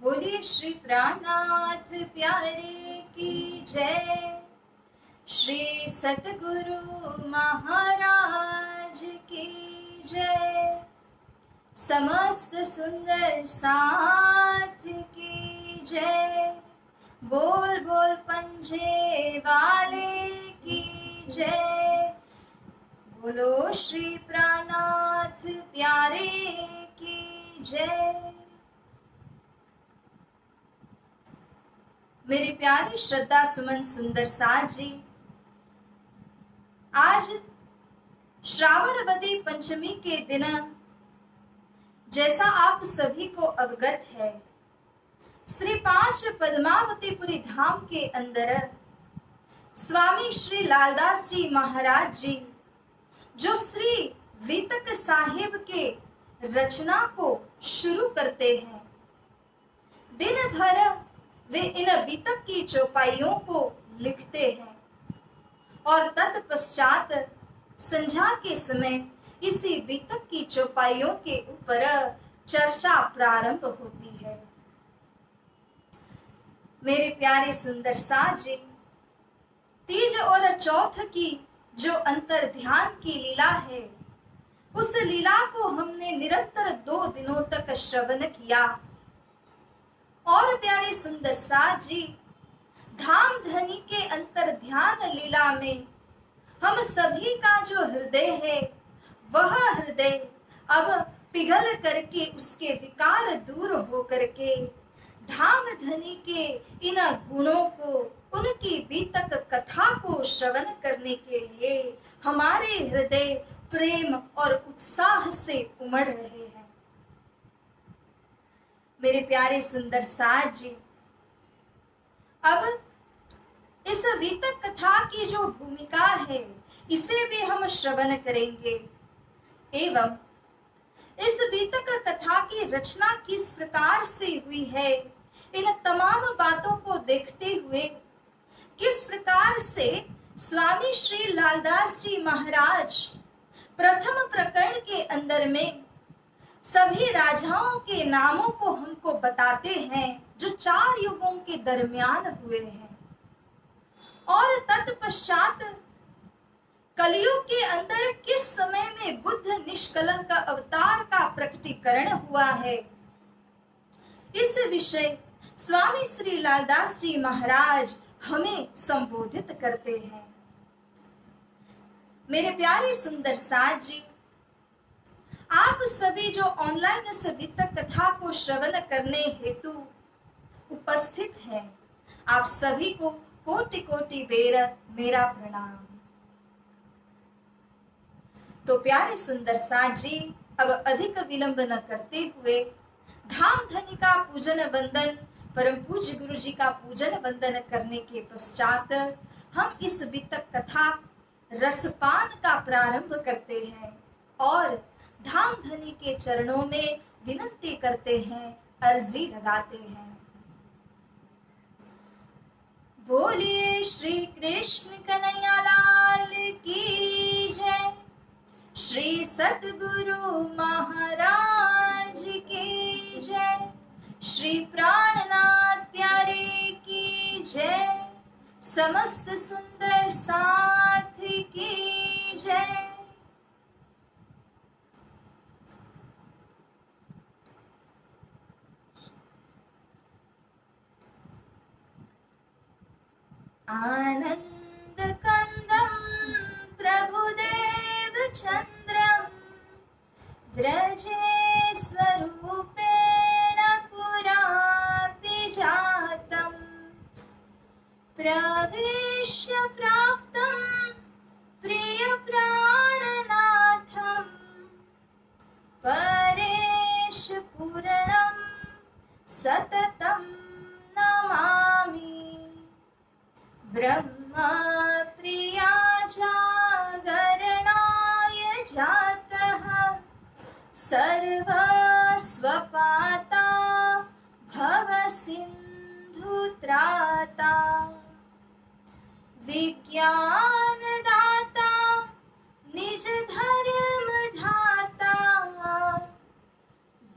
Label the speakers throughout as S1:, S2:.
S1: बोलिए श्री प्राणनाथ प्यारे की जय। श्री सतगुरु महाराज की जय। समस्त सुंदर साथ की जय। बोल बोल पंजे वाले की जय। बोलो श्री प्राणनाथ प्यारे की जय। मेरे प्यारे श्रद्धा सुमन सुंदर साथ जी, आज श्रावणवती पंचमी के दिन जैसा आप सभी को अवगत है, श्री 5 पद्मावतीपुरी धाम के अंदर स्वामी श्री लालदास जी महाराज जी, जो श्री वीतक साहिब के रचना को शुरू करते हैं, दिन भर वे इन वीतक की चौपाइयों को लिखते हैं और तत्पश्चात संध्या के समय इसी वीतक की चौपाइयों के ऊपर चर्चा प्रारंभ होती है। मेरे प्यारे सुंदर साथ जी, तीज और चौथ की जो अंतर ध्यान की लीला है, उस लीला को हमने निरंतर 2 दिनों तक श्रवण किया। और प्यारे सुंदर साथ जी, धाम धनी के अंतर ध्यान लीला में हम सभी का जो हृदय है, वह हृदय अब पिघल करके उसके विकार दूर हो करके धाम धनी के इन गुणों को, उनकी बीतक कथा को श्रवण करने के लिए हमारे हृदय प्रेम और उत्साह से उमड़ रहे हैं। मेरे प्यारे सुंदर साथ जी, अब इस वीतक कथा की जो भूमिका है, इसे भी हम श्रवण करेंगे एवं इस वीतक कथा की रचना किस प्रकार से हुई है, इन तमाम बातों को देखते हुए किस प्रकार से स्वामी श्री लालदास जी महाराज प्रथम प्रकरण के अंदर में सभी राजाओं के नामों को हमको बताते हैं जो 4 युगों के दरमियान हुए हैं, और तत्पश्चात कलयुग के अंदर किस समय में बुद्ध निष्कलंक अवतार का प्रकटीकरण हुआ है, इस विषय स्वामी श्री लालदास जी महाराज हमें संबोधित करते हैं। मेरे प्यारे सुंदर साथ जी, आप सभी जो ऑनलाइन इस वीतक कथा को श्रवण करने हेतु उपस्थित हैं, आप सभी को कोटि कोटि बेर मेरा प्रणाम। तो प्यारे सुंदर साथ जी, अब अधिक विलंब न करते हुए धाम धनी का पूजन वंदन, परम पूज्य गुरु जी का पूजन वंदन करने के पश्चात हम इस वीतक कथा रसपान का प्रारंभ करते हैं और धाम धनी के चरणों में विनती करते हैं, अर्जी लगाते हैं। बोलिए श्री कृष्ण कन्हैया लाल की जय। श्री सतगुरु महाराज की जय। श्री प्राणनाथ प्यारे की जय। समस्त सुंदर साथ की जय। आनंद कंदम प्रभुदेव चंद्रम व्रजे स्वरूपेण पुरापि जातम् प्रवेश्य प्राप्तं प्रिय प्राणनाथं परेश पूर्णं सततं नमामि। ब्रह्म प्रिया जागरणाय जातः सर्वस्वपाता भव सिन्धुत्राता विज्ञान दाता निज धर्म धाता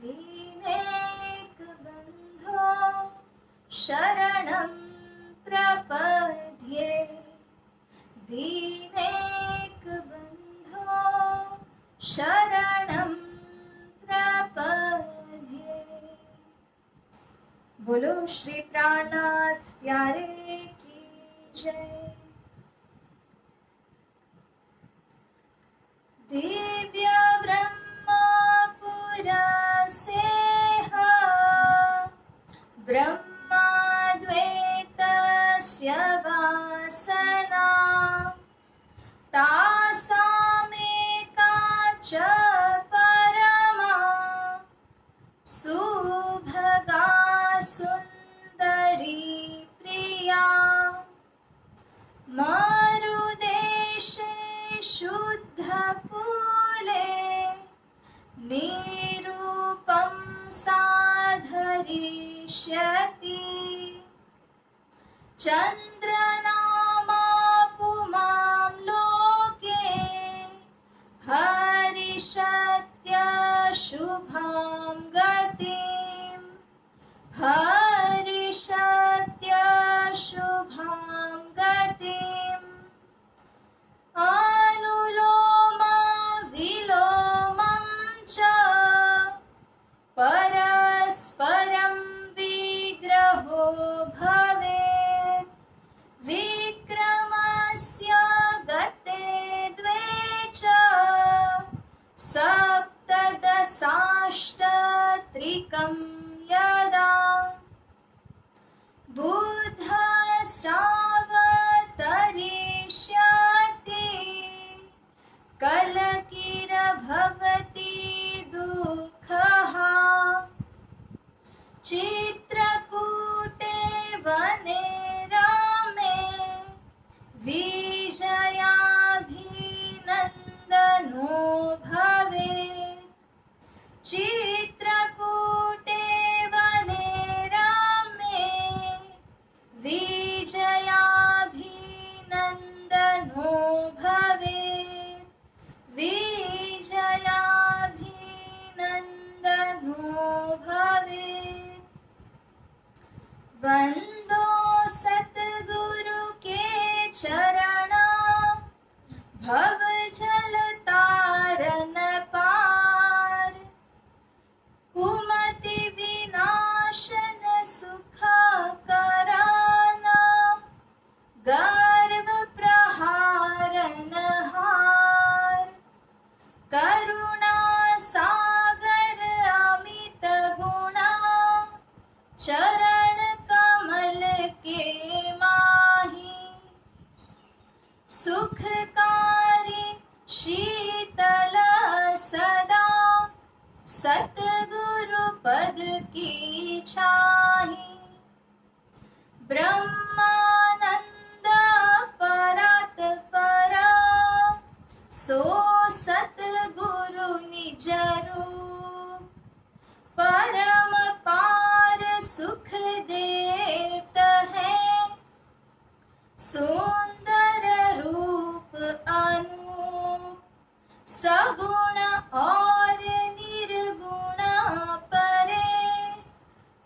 S1: दीनेक बंधो शरणं प्रपद्ये। दीनैकबन्धो शरणं प्रपद्ये। बोलो श्री प्राणनाथ प्यारे की जय। दिव्य ब्रह्मपुरस्येह ब्रह्माद्वैतस्य वासना तासामेका च परमा सुभगा सुन्दरी प्रिया। मरुदेशे शुद्धकूले निरूपं साधरिष्यति। चन्द्रनामा पुमां लोके हरिष्यत्य शुभां गतिम्। हरिष्यत्य शुभां गतिम्। अनुलोमा विलोमं च परस्परं विग्रहो भवेत्। विक्रमस्य गते द्वे च सप्तदशाष्टत्रिकं यदा बुद्धश्चावतरिष्यति कलकिरभवति दुःखः। चित्रकूटे वने रामे विजयाभिनन्दनो भवेत्। चित्रकूटे वने रामे विजयाभिनन्दनो भवेत्। विजयाभिनन्दनो भवेत्। वन्दो सद्गुरु के चरणा भवजल तारन पार। कुमति विनाशन सुख कराना गर्व प्रहारन हार। करुणा सागर अमित गुणा चरण कमल के माही। सुखकारी शीतल सदा सतगुरु पद की छाही। ब्रह्मानंद परात परा सो सतगुरु निज रूप। परम पार सुख देत है सुंदर रूप अनूप। सगुण और निर्गुण परे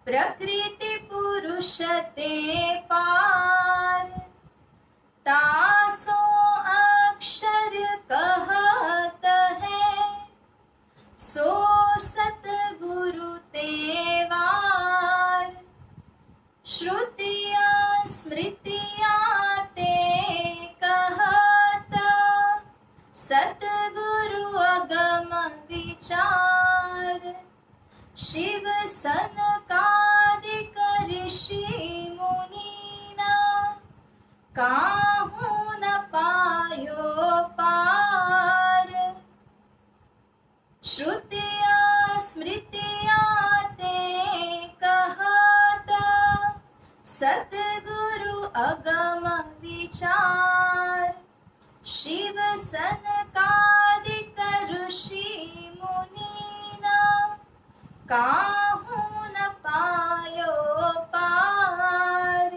S1: प्रकृति पुरुष ते पार। तासो अक्षर कहत है सो सतगुरु तेवार। श्रुतिया स्मृतिया ते कहत सतगुरु अगम विचार। शिव सनकादिक ऋषि मुनीना काहू न पायो पार। श्रुतिया स्मृतिया ते कहत सतगुरु अगम विचार। शिव सनकादिक ऋषि मुनीना काहू न पायो पार।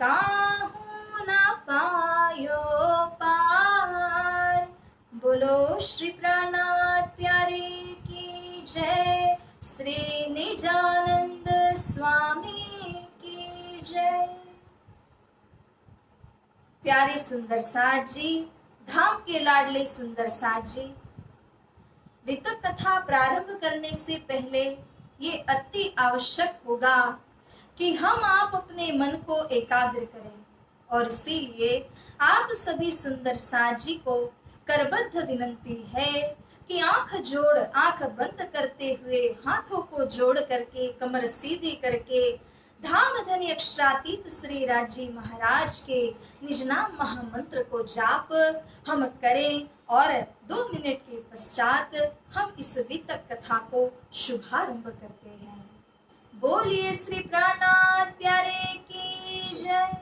S1: काहू न पायो पार। बोलो श्री प्राणनाथ प्यारे की जय। श्री निजानंद स्वामी की प्यारे सुंदर साज जी, धाम के लाडले सुंदर साज जी, वितक कथा प्रारंभ करने से पहले ये अति आवश्यक होगा कि हम आप अपने मन को एकाग्र करें, और इसीलिए आप सभी सुंदर साजी को करबद्ध विनंती है कि आंख बंद करते हुए हाथों को जोड़ करके कमर सीधी करके धाम धनी अक्षरातीत श्री राजी महाराज के निज नाम महामंत्र को जाप हम करें, और 2 मिनट के पश्चात हम इस वितक कथा को शुभारंभ करते हैं। बोलिए श्री प्राणनाथ प्यारे की जय।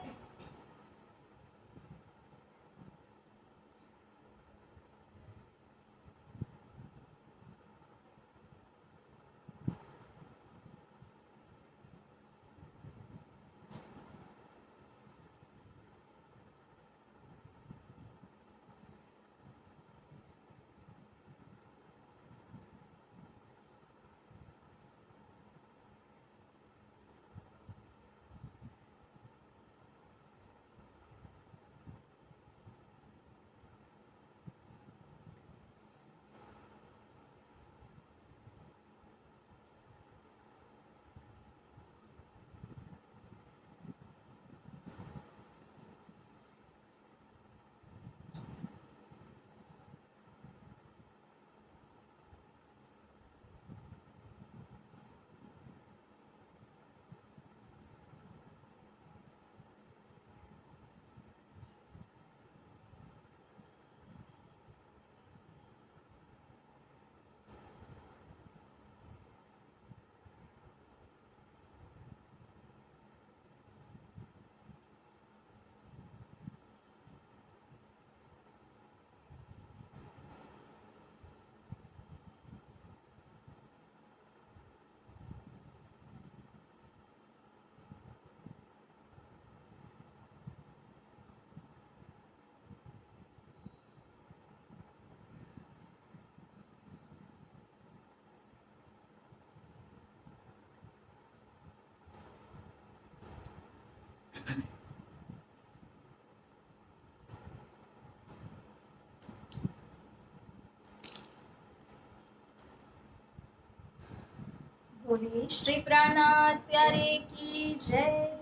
S1: बोलिए श्री प्राणनाथ प्यारे की जय।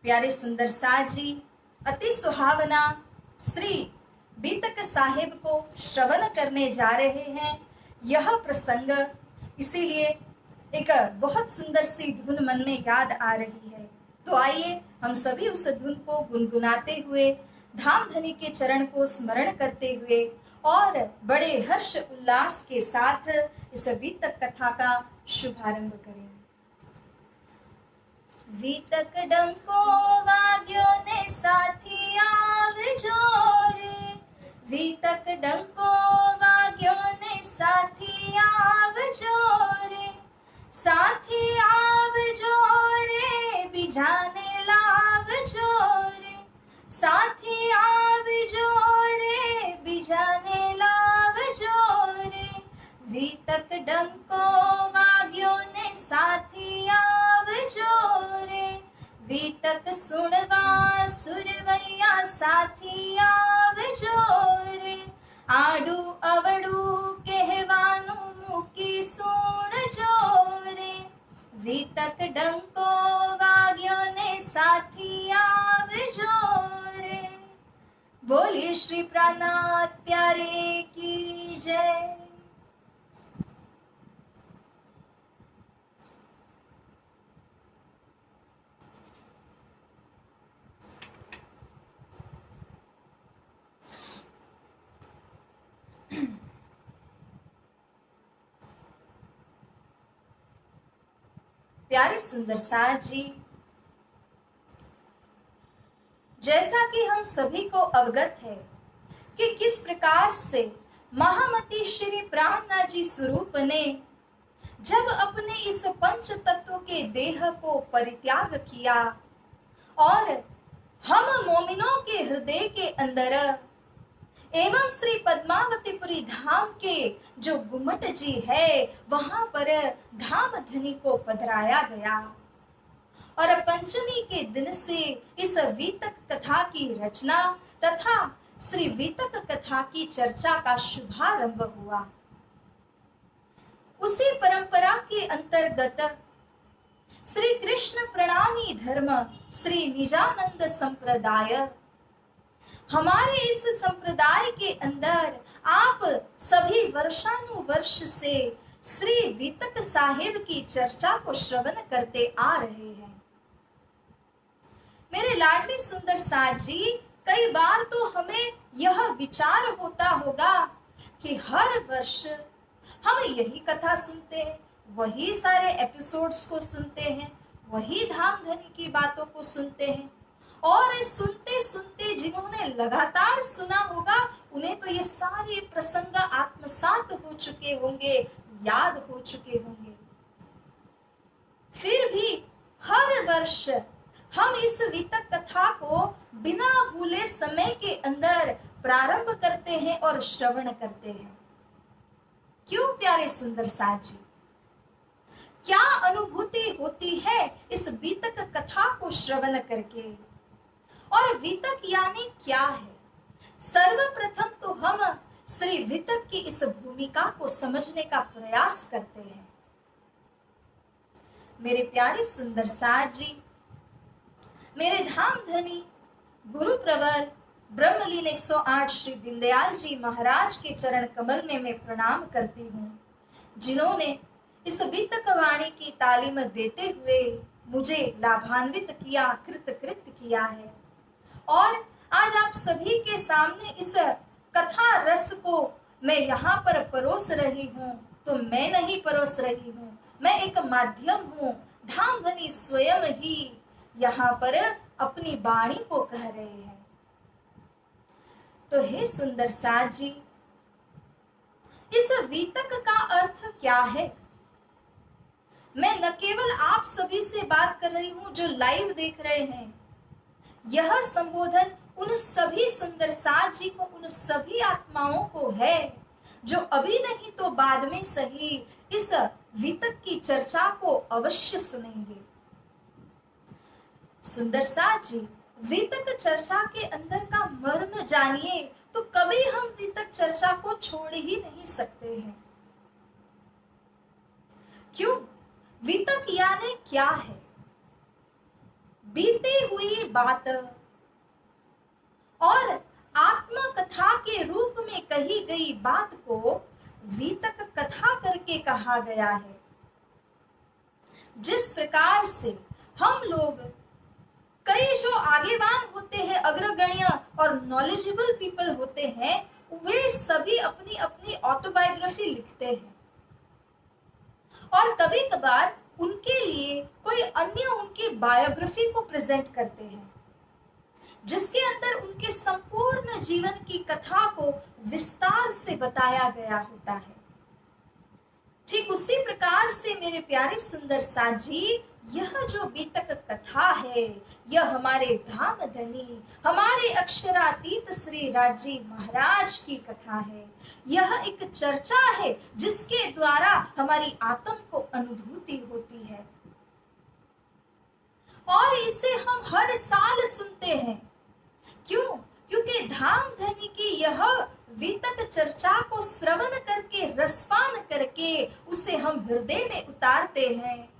S1: प्यारे सुंदर साजी, अति सुहावना श्री बीतक साहिब को श्रवण करने जा रहे हैं यह प्रसंग, इसीलिए एक बहुत सुंदर सी धुन मन में याद आ रही है। तो आइए हम सभी उस धुन को गुनगुनाते हुए धाम धनी के चरण को स्मरण करते हुए और बड़े हर्ष उल्लास के साथ इस बीतक कथा का शुभारंभ करें। वीतक डंको वाग्यो ने साथी आवजो रे, वीतक डंको वाग्यो ने साथी आवजो रे, साथी आवजो रे बिजाने लावजो रे, साथी आवजो रे बिजाने लावजो रे, वीतक डंको वाग्यो ने साथी आवजो रे, वीतक सुनवा सुरवैया साथी आवजो रे, आडू अवडू कहवानु मुकी सुनजो रे, वीतक डंको वाग्यो ने साथी आवजो रे। बोलिए श्री प्राणनाथ प्यारे की जय। प्यारे सुंदर साज जी, जैसा कि हम सभी को अवगत है कि किस प्रकार से महामती श्री प्राणनाथ जी स्वरूप ने जब अपने इस पंच तत्व के देह को परित्याग किया और हम मोमिनों के हृदय के अंदर एवं श्री पद्मावतीपुरी धाम के जो गुम्मट जी है वहां पर धाम धनी को पधराया गया और पंचमी के दिन से इस वीतक कथा की रचना तथा श्री वीतक कथा की चर्चा का शुभारंभ हुआ। उसी परंपरा के अंतर्गत श्री कृष्ण प्रणामी धर्म श्री निजानंद संप्रदाय, हमारे इस संप्रदाय के अंदर आप सभी वर्षानुवर्ष से श्री वीतक साहिब की चर्चा को श्रवण करते आ रहे हैं। मेरे लाडली सुंदर साथ जी, कई बार तो हमें यह विचार होता होगा कि हर वर्ष हम यही कथा सुनते हैं, वही सारे एपिसोड्स को सुनते हैं, वही धाम धनी की बातों को सुनते हैं, और सुनते सुनते जिन्होंने लगातार सुना होगा उन्हें तो ये सारे प्रसंग आत्मसात हो चुके होंगे, याद हो चुके होंगे। फिर भी हर वर्ष हम इस वीतक कथा को बिना भूले समय के अंदर प्रारंभ करते हैं और श्रवण करते हैं। क्यों प्यारे सुंदर साथ जी, क्या अनुभूति होती है इस वीतक कथा को श्रवण करके? और वीतक यानी क्या है? सर्वप्रथम तो हम श्री वीतक की इस भूमिका को समझने का प्रयास करते हैं। मेरे प्यारे सुंदर साथ जी, मेरे धाम धनी गुरु प्रवर ब्रह्मलीन 108 श्री दीनदयाल जी महाराज के चरण कमल में मैं प्रणाम करती हूँ, जिन्होंने इस वीतक वाणी की तालीम देते हुए मुझे लाभान्वित किया, कृतकृत किया है। और आज आप सभी के सामने इस कथा रस को मैं यहाँ पर परोस रही हूँ, तो मैं नहीं परोस रही हूँ, मैं एक माध्यम हूँ। धाम धनी स्वयं ही यहाँ पर अपनी वाणी को कह रहे हैं। तो हे सुंदर साथ जी, इस वीतक का अर्थ क्या है? मैं न केवल आप सभी से बात कर रही हूँ जो लाइव देख रहे हैं, यह संबोधन उन सभी सुंदर साथ जी को, उन सभी आत्माओं को है जो अभी नहीं तो बाद में सही इस वीतक की चर्चा को अवश्य सुनेंगे। सुंदर साथ जी, वीतक चर्चा के अंदर का मर्म जानिए तो कभी हम वीतक चर्चा को छोड़ ही नहीं सकते हैं। क्यों? वीतक यानी क्या है? बीती हुई बात और आत्मकथा के रूप में कही गई बात को वीतक कथा करके कहा गया है। जिस प्रकार से हम लोग कई जो आगेवान होते हैं, अग्रगण्य और नॉलेजेबल पीपल होते हैं, वे सभी अपनी अपनी ऑटोबायोग्राफी लिखते हैं और कभी कभार उनके लिए कोई अन्य उनकी बायोग्राफी को प्रेजेंट करते हैं, जिसके अंदर उनके संपूर्ण जीवन की कथा को विस्तार से बताया गया होता है। ठीक उसी प्रकार से मेरे प्यारे सुंदर साथ जी, यह जो वीतक कथा है, यह हमारे धाम धनी, हमारे अक्षरातीत श्री राजी महाराज की कथा है। यह एक चर्चा है जिसके द्वारा हमारी आत्म को अनुभूति होती है और इसे हम हर साल सुनते हैं। क्यों? क्योंकि धाम धनी की यह वीतक चर्चा को श्रवण करके, रसपान करके उसे हम हृदय में उतारते हैं।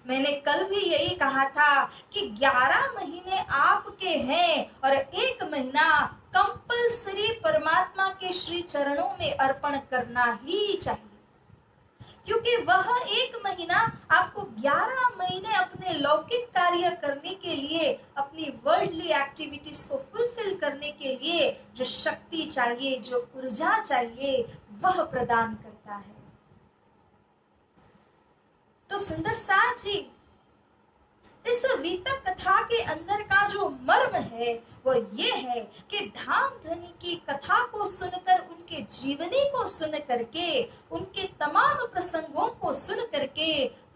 S1: मैंने कल भी यही कहा था कि 11 महीने आपके हैं और 1 महीना कंपलसरी परमात्मा के श्री चरणों में अर्पण करना ही चाहिए, क्योंकि वह 1 महीना आपको 11 महीने अपने लौकिक कार्य करने के लिए, अपनी वर्ल्डली एक्टिविटीज को फुलफिल करने के लिए जो शक्ति चाहिए, जो ऊर्जा चाहिए, वह प्रदान करता है। तो सुंदर साथ जी, इस वीतक कथा के अंदर का जो मर्म है वो ये है कि धाम धनी की कथा को सुनकर, उनके जीवनी को सुन करके, उनके तमाम प्रसंगों को सुन करके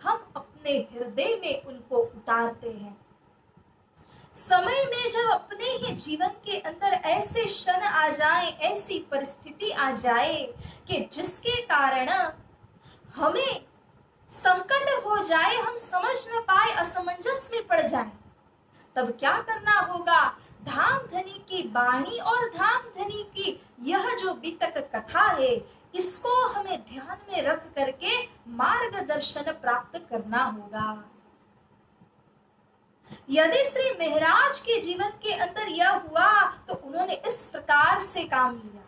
S1: हम अपने हृदय में उनको उतारते हैं। समय में जब अपने ही जीवन के अंदर ऐसे क्षण आ जाए, ऐसी परिस्थिति आ जाए कि जिसके कारण हमें संकट हो जाए, हम समझ न पाए, असमंजस में पड़ जाए, तब क्या करना होगा? धाम धनी की वाणी और धाम धनी की यह जो वितक कथा है, इसको हमें ध्यान में रख करके मार्गदर्शन प्राप्त करना होगा। यदि श्री महाराज के जीवन के अंदर यह हुआ तो उन्होंने इस प्रकार से काम लिया।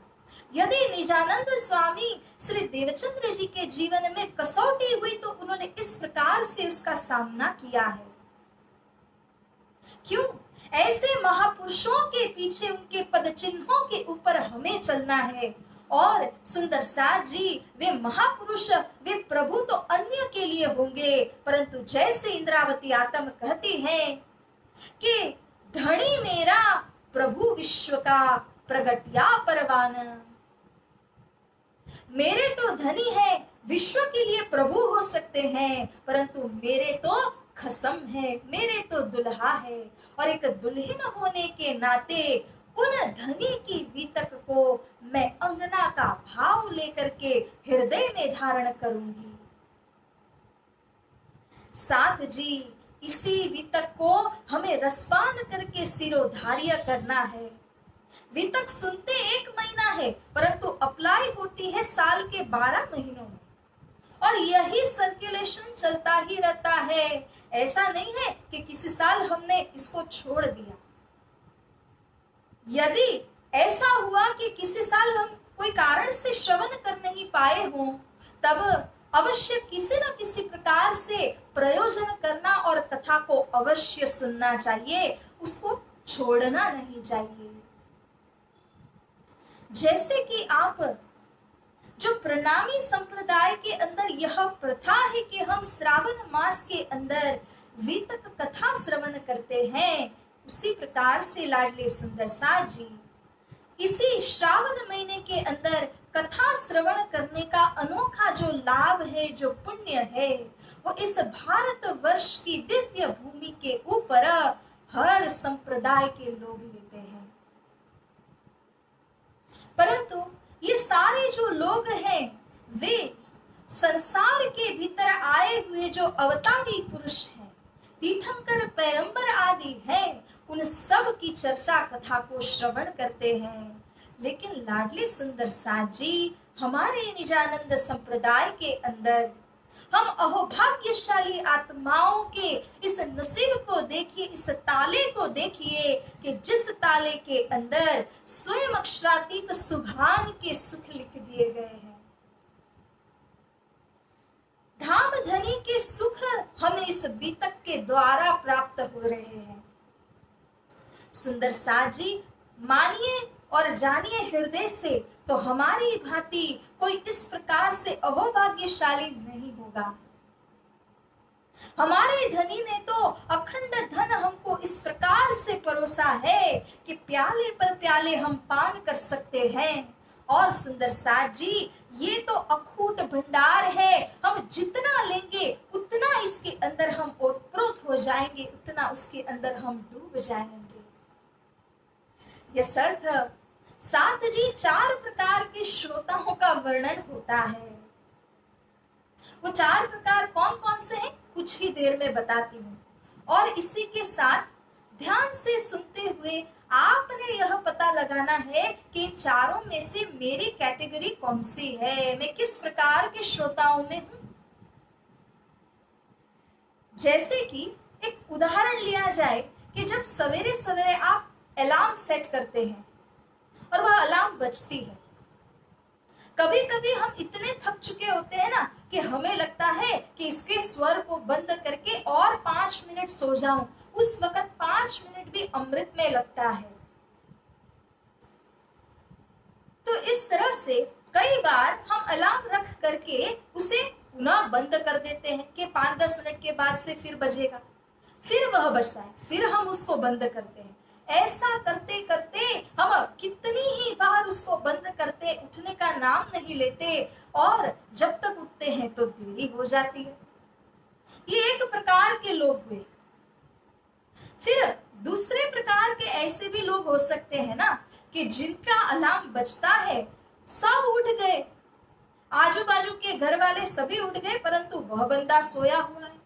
S1: यदि निजानंद स्वामी श्री देवचंद्र जी के जीवन में कसौटी हुई तो उन्होंने इस प्रकार से उसका सामना किया है। क्यों? ऐसे महापुरुषों के पीछे, उनके पद चिन्हों के ऊपर हमें चलना है। और सुंदर साथ जी वे महापुरुष, वे प्रभु तो अन्य के लिए होंगे, परंतु जैसे इंद्रावती आत्म कहती हैं कि धनी मेरा प्रभु विश्व का प्रगटिया परवान, मेरे तो धनी है, विश्व के लिए प्रभु हो सकते हैं, परंतु मेरे तो खसम है, मेरे तो दुल्हा है। और एक दुल्हन होने के नाते उन धनी की वितक को मैं अंगना का भाव लेकर के हृदय में धारण करूंगी। साथ जी इसी वितक को हमें रसपान करके सिरोधार्य करना है। वितक सुनते 1 महीना है, परंतु अप्लाई होती है साल के 12 महीनों में, और यही सर्कुलेशन चलता ही रहता है। ऐसा नहीं है कि किसी साल हमने इसको छोड़ दिया। यदि ऐसा हुआ कि किसी साल हम कोई कारण से श्रवण कर नहीं पाए हों, तब अवश्य किसी न किसी प्रकार से प्रयोजन करना और कथा को अवश्य सुनना चाहिए, उसको छोड़ना नहीं चाहिए। जैसे कि आप जो प्रणामी संप्रदाय के अंदर यह प्रथा है कि हम श्रावण मास के अंदर वितक कथा श्रवण करते हैं, उसी प्रकार से लाडले सुंदर साथ जी इसी श्रावण महीने के अंदर कथा श्रवण करने का अनोखा जो लाभ है, जो पुण्य है, वो इस भारत वर्ष की दिव्य भूमि के ऊपर हर संप्रदाय के लोग लेते हैं। परंतु ये सारे जो लोग हैं वे संसार के भीतर आए हुए जो अवतारी पुरुष हैं, तीर्थंकर पैगंबर आदि हैं, उन सब की चर्चा कथा को श्रवण करते हैं। लेकिन लाडले सुंदर साथ जी हमारे निजानंद संप्रदाय के अंदर हम अहोभाग्यशाली आत्माओं के इस नसीब को देखिए, इस ताले को देखिए कि जिस ताले के अंदर स्वयं अक्षरातीत सुभान के सुख लिख दिए गए हैं। धाम धनी के सुख हमें इस बीतक के द्वारा प्राप्त हो रहे हैं। सुंदर साथ जी मानिए और जानिए हृदय से, तो हमारी भांति कोई इस प्रकार से अहोभाग्यशाली नहीं होगा। हमारे धनी ने तो अखंड धन हमको इस प्रकार से परोसा है कि प्याले पर प्याले हम पान कर सकते हैं। और सुंदर साथ जी ये तो अखूट भंडार है, हम जितना लेंगे उतना इसके अंदर हम ओतप्रोत हो जाएंगे, उतना उसके अंदर हम डूब जाएंगे। यह सर्थ साथ जी 4 प्रकार के श्रोताओं का वर्णन होता है। वो 4 प्रकार कौन कौन से हैं कुछ ही देर में बताती हूँ। और इसी के साथ ध्यान से सुनते हुए आपने यह पता लगाना है कि इन चारों में से मेरी कैटेगरी कौन सी है, मैं किस प्रकार के श्रोताओं में हूं। जैसे कि एक उदाहरण लिया जाए कि जब सवेरे सवेरे आप अलार्म सेट करते हैं और वह अलार्म बजती है, कभी कभी हम इतने थक चुके होते हैं ना कि हमें लगता है कि इसके स्वर को बंद करके और 5 मिनट सो जाऊं। उस वक्त 5 मिनट भी अमृत में लगता है। तो इस तरह से कई बार हम अलार्म रख करके उसे पुनः बंद कर देते हैं कि 5-10 मिनट के बाद से फिर बजेगा, फिर वह बजता है, फिर हम उसको बंद करते हैं। ऐसा करते करते हम कितनी ही बार उसको बंद करते, उठने का नाम नहीं लेते, और जब तक उठते हैं तो देरी हो जाती है। ये एक प्रकार के लोग हुए। फिर दूसरे प्रकार के ऐसे भी लोग हो सकते हैं ना कि जिनका अलार्म बजता है, सब उठ गए, आजू बाजू के घर वाले सभी उठ गए परंतु वह बंदा सोया हुआ है।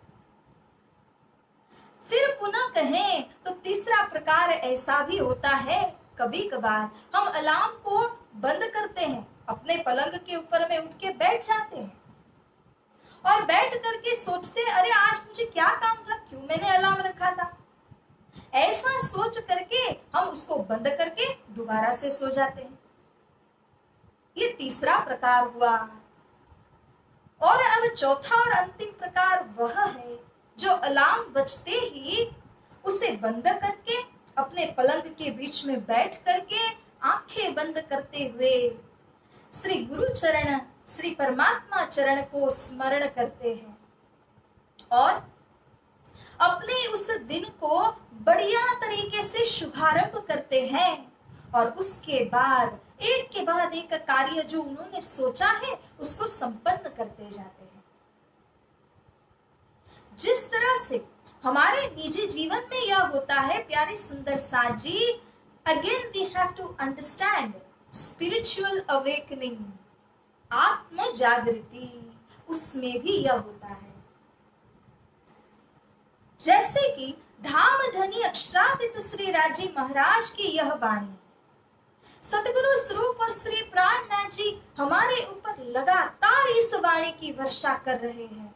S1: फिर पुनः कहें तो तीसरा प्रकार ऐसा भी होता है, कभी कभार हम अलार्म को बंद करते हैं, अपने पलंग के ऊपर में उठ के बैठ जाते हैं और बैठ करके सोचते हैं अरे आज मुझे क्या काम था, क्यों मैंने अलार्म रखा था। ऐसा सोच करके हम उसको बंद करके दोबारा से सो जाते हैं। ये तीसरा प्रकार हुआ। और अब चौथा और अंतिम प्रकार वह है जो अलार्म बजते ही उसे बंद करके अपने पलंग के बीच में बैठ करके आंखें बंद करते हुए श्री गुरु चरण, श्री परमात्मा चरण को स्मरण करते हैं और अपने उस दिन को बढ़िया तरीके से शुभारंभ करते हैं और उसके बाद एक के बाद एक कार्य जो उन्होंने सोचा है उसको संपन्न करते जाते हैं। जिस तरह से हमारे निजी जीवन में यह होता है प्यारे सुंदर साथ ji, again we have to understand spiritual awakening, आत्म जागृति, उसमें भी यह होता है। जैसे कि धाम धनी अक्षरातीत श्री राजी महाराज की यह वाणी, सतगुरु स्वरूप और श्री प्राणनाथ जी हमारे ऊपर लगातार इस वाणी की वर्षा कर रहे हैं।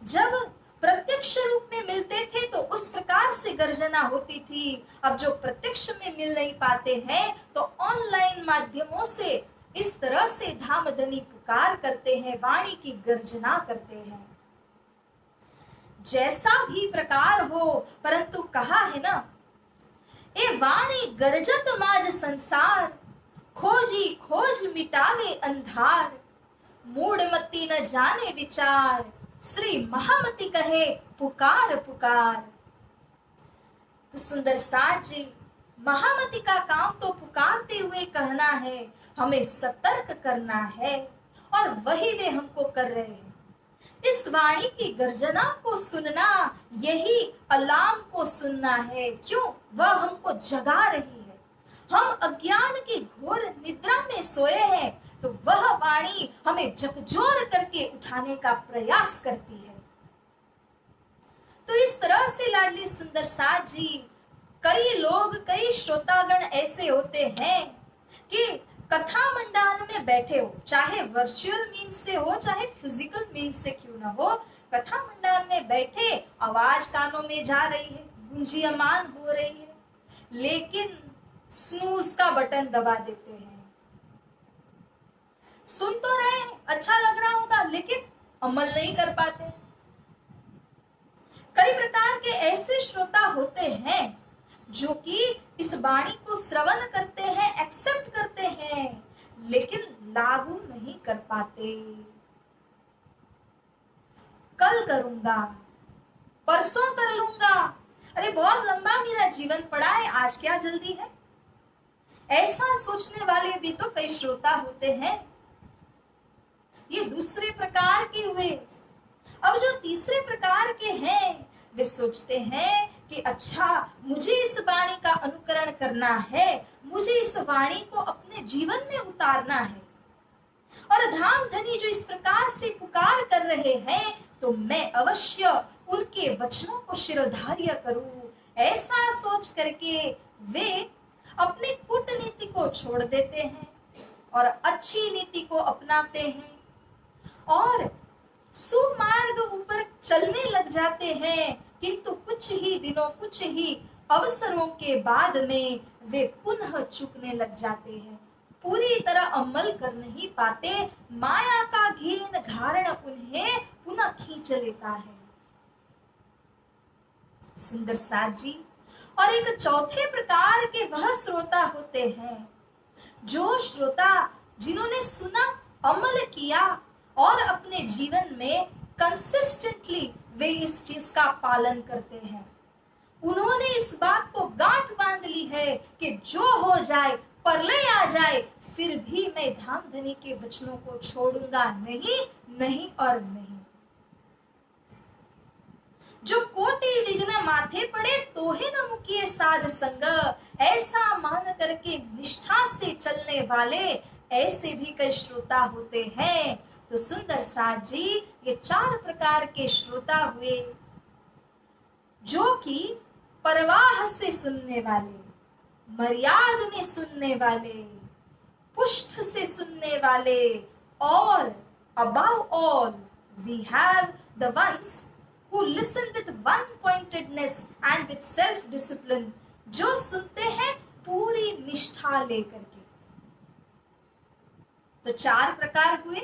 S1: जब प्रत्यक्ष रूप में मिलते थे तो उस प्रकार से गर्जना होती थी, अब जो प्रत्यक्ष में मिल नहीं पाते हैं तो ऑनलाइन माध्यमों से इस तरह से धाम धनी पुकार करते हैं, वाणी की गर्जना करते हैं। जैसा भी प्रकार हो परंतु कहा है ना, ए वाणी गरजत माज संसार, खोजी खोज मिटावे अंधार, मूढ़मती न जाने विचार, श्री महामती कहे पुकार पुकार। तो सुंदर साथ जी, महामती का काम तो पुकारते हुए कहना है, हमें सतर्क करना है और वही वे हमको कर रहे हैं। इस वाणी की गर्जना को सुनना यही अलार्म को सुनना है। क्यों? वह हमको जगा रही है। हम अज्ञान की घोर निद्रा में सोए हैं तो वह वाणी हमें झकझोर करके उठाने का प्रयास करती है। तो इस तरह से लाडली सुंदर साथ जी, कई लोग, कई श्रोतागण ऐसे होते हैं कि कथा मंडान में बैठे हो, चाहे वर्चुअल मीन्स से हो चाहे फिजिकल मीन्स से क्यों ना हो, कथा मंडान में बैठे आवाज कानों में जा रही है, गुंजियमान हो रही है, लेकिन स्नूज का बटन दबा देते हैं। सुन तो रहे हैं, अच्छा लग रहा होगा, लेकिन अमल नहीं कर पाते। कई प्रकार के ऐसे श्रोता होते हैं जो कि इस वाणी को श्रवण करते हैं, एक्सेप्ट करते हैं, लेकिन लागू नहीं कर पाते। कल करूंगा, परसों कर लूंगा, अरे बहुत लंबा मेरा जीवन पड़ा है, आज क्या जल्दी है। ऐसा सोचने वाले भी तो कई श्रोता होते हैं। ये दूसरे प्रकार के हुए। अब जो तीसरे प्रकार के हैं वे सोचते हैं कि अच्छा, मुझे इस वाणी का अनुकरण करना है, मुझे इस वाणी को अपने जीवन में उतारना है और धाम धनी जो इस प्रकार से पुकार कर रहे हैं तो मैं अवश्य उनके वचनों को शिरोधार्य करूं। ऐसा सोच करके वे अपनी कूटनीति को छोड़ देते हैं और अच्छी नीति को अपनाते हैं और सुमार्ग ऊपर चलने लग जाते हैं, किंतु कुछ ही दिनों, कुछ ही अवसरों के बाद में वे पुनः चूकने लग जाते हैं, पूरी तरह अमल कर नहीं पाते। माया का घेन धारण उन्हें पुनः खींच लेता है। सुंदर साथ जी, और एक चौथे प्रकार के वह श्रोता होते हैं जो श्रोता जिन्होंने सुना, अमल किया और अपने जीवन में कंसिस्टेंटली वे इस चीज का पालन करते हैं। उन्होंने इस बात को गांठ बांध ली है कि जो हो जाए, प्रलय आ जाए, फिर भी मैं धाम धनी के वचनों को छोड़ूंगा नहीं, नहीं और नहीं। जो कोटि विघ्न माथे पड़े तो ही न मुकिए साध संग, ऐसा मान करके निष्ठा से चलने वाले ऐसे भी कई श्रोता होते हैं। तो सुंदर साथ जी ये 4 प्रकार के श्रोता हुए, जो कि परवाह से सुनने वाले, मर्याद में सुनने वाले, पुष्ट से सुनने वाले, और above all we have the ones who listen with one pointedness and with self discipline, जो सुनते हैं पूरी निष्ठा लेकर के। तो 4 प्रकार हुए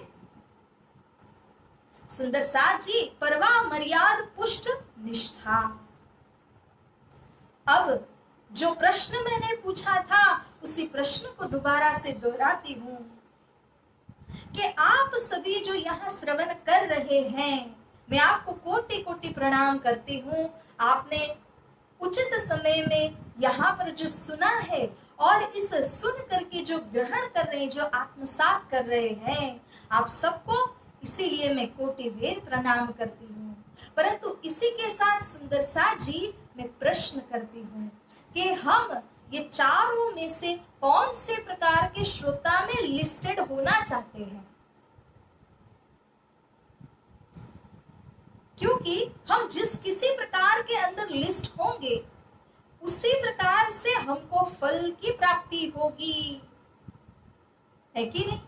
S1: सुंदर साथ जी, परवाह, मर्याद, पुष्ट, निष्ठा। अब जो प्रश्न मैंने पूछा था उसी प्रश्न को दोबारा से दोहराती हूं कि आप सभी जो यहाँ श्रवण कर रहे हैं, मैं आपको कोटि कोटि प्रणाम करती हूँ। आपने उचित समय में यहाँ पर जो सुना है और इस सुन करके जो ग्रहण कर रहे हैं, जो आत्मसात कर रहे हैं, आप सबको इसीलिए मैं कोटि वेर प्रणाम करती हूँ। परंतु इसी के साथ सुंदर साथ जी मैं प्रश्न करती हूँ कि हम ये चारों में से कौन से प्रकार के श्रोता में लिस्टेड होना चाहते हैं? क्योंकि हम जिस किसी प्रकार के अंदर लिस्ट होंगे उसी प्रकार से हमको फल की प्राप्ति होगी, है कि नहीं?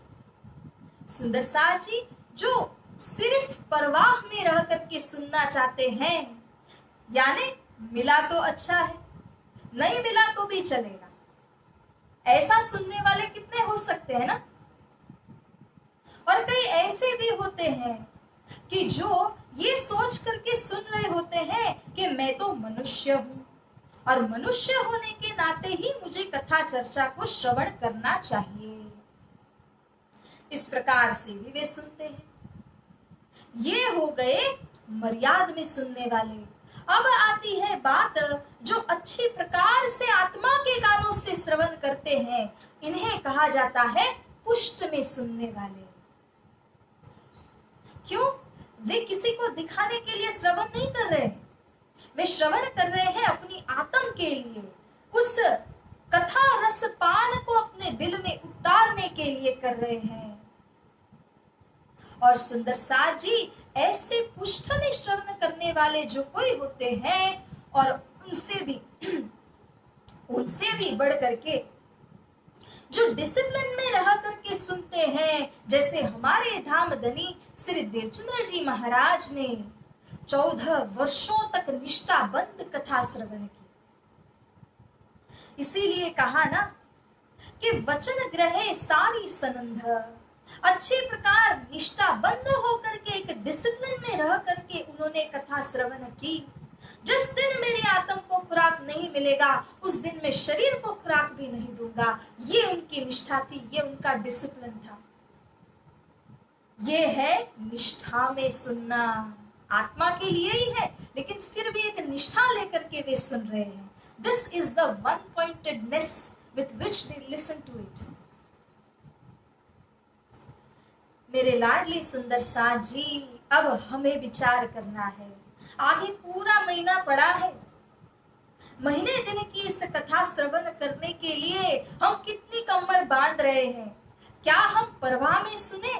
S1: सुंदर साथ जी जो सिर्फ परवाह में रह करके सुनना चाहते हैं, यानी मिला तो अच्छा है, नहीं मिला तो भी चलेगा, ऐसा सुनने वाले कितने हो सकते हैं ना। और कई ऐसे भी होते हैं कि जो ये सोच करके सुन रहे होते हैं कि मैं तो मनुष्य हूं और मनुष्य होने के नाते ही मुझे कथा चर्चा को श्रवण करना चाहिए, इस प्रकार से भी वे सुनते हैं। ये हो गए मर्याद में सुनने वाले। अब आती है बात जो अच्छी प्रकार से आत्मा के कानों से श्रवण करते हैं, इन्हें कहा जाता है पुष्ट में सुनने वाले। क्यों? वे किसी को दिखाने के लिए श्रवण नहीं कर रहे, वे श्रवण कर रहे हैं अपनी आत्म के लिए, उस कथा रस पान को अपने दिल में उतारने के लिए कर रहे हैं। और सुंदर साथ जी ऐसे पुष्ट में श्रवण करने वाले जो कोई होते हैं, और उनसे भी बढ़ करके जो डिसिप्लिन में रह करके सुनते हैं, जैसे हमारे धाम धनी श्री देवचंद्र जी महाराज ने 14 वर्षों तक निष्ठाबंध कथा श्रवण की। इसीलिए कहा ना कि वचन ग्रहे सारी सनंद, अच्छी प्रकार निष्ठाबंध होकर के एक डिसिप्लिन में रह करके उन्होंने कथा श्रवण की। जिस दिन मेरे आत्म को खुराक नहीं मिलेगा उस दिन मैं शरीर को खुराक भी नहीं दूंगा, ये उनकी निष्ठा थी, ये उनका डिसिप्लिन था। ये है निष्ठा में सुनना, आत्मा के लिए ही है लेकिन फिर भी एक निष्ठा लेकर के वे सुन रहे हैं। This is the one pointedness with which they listen to it. मेरे लाडली सुंदर साथ जी, अब हमें विचार करना है। आगे पूरा महीना पड़ा है, महीने दिन की इस कथा श्रवण करने के लिए हम कितनी कमर बांध रहे हैं। क्या हम परवाह में सुने,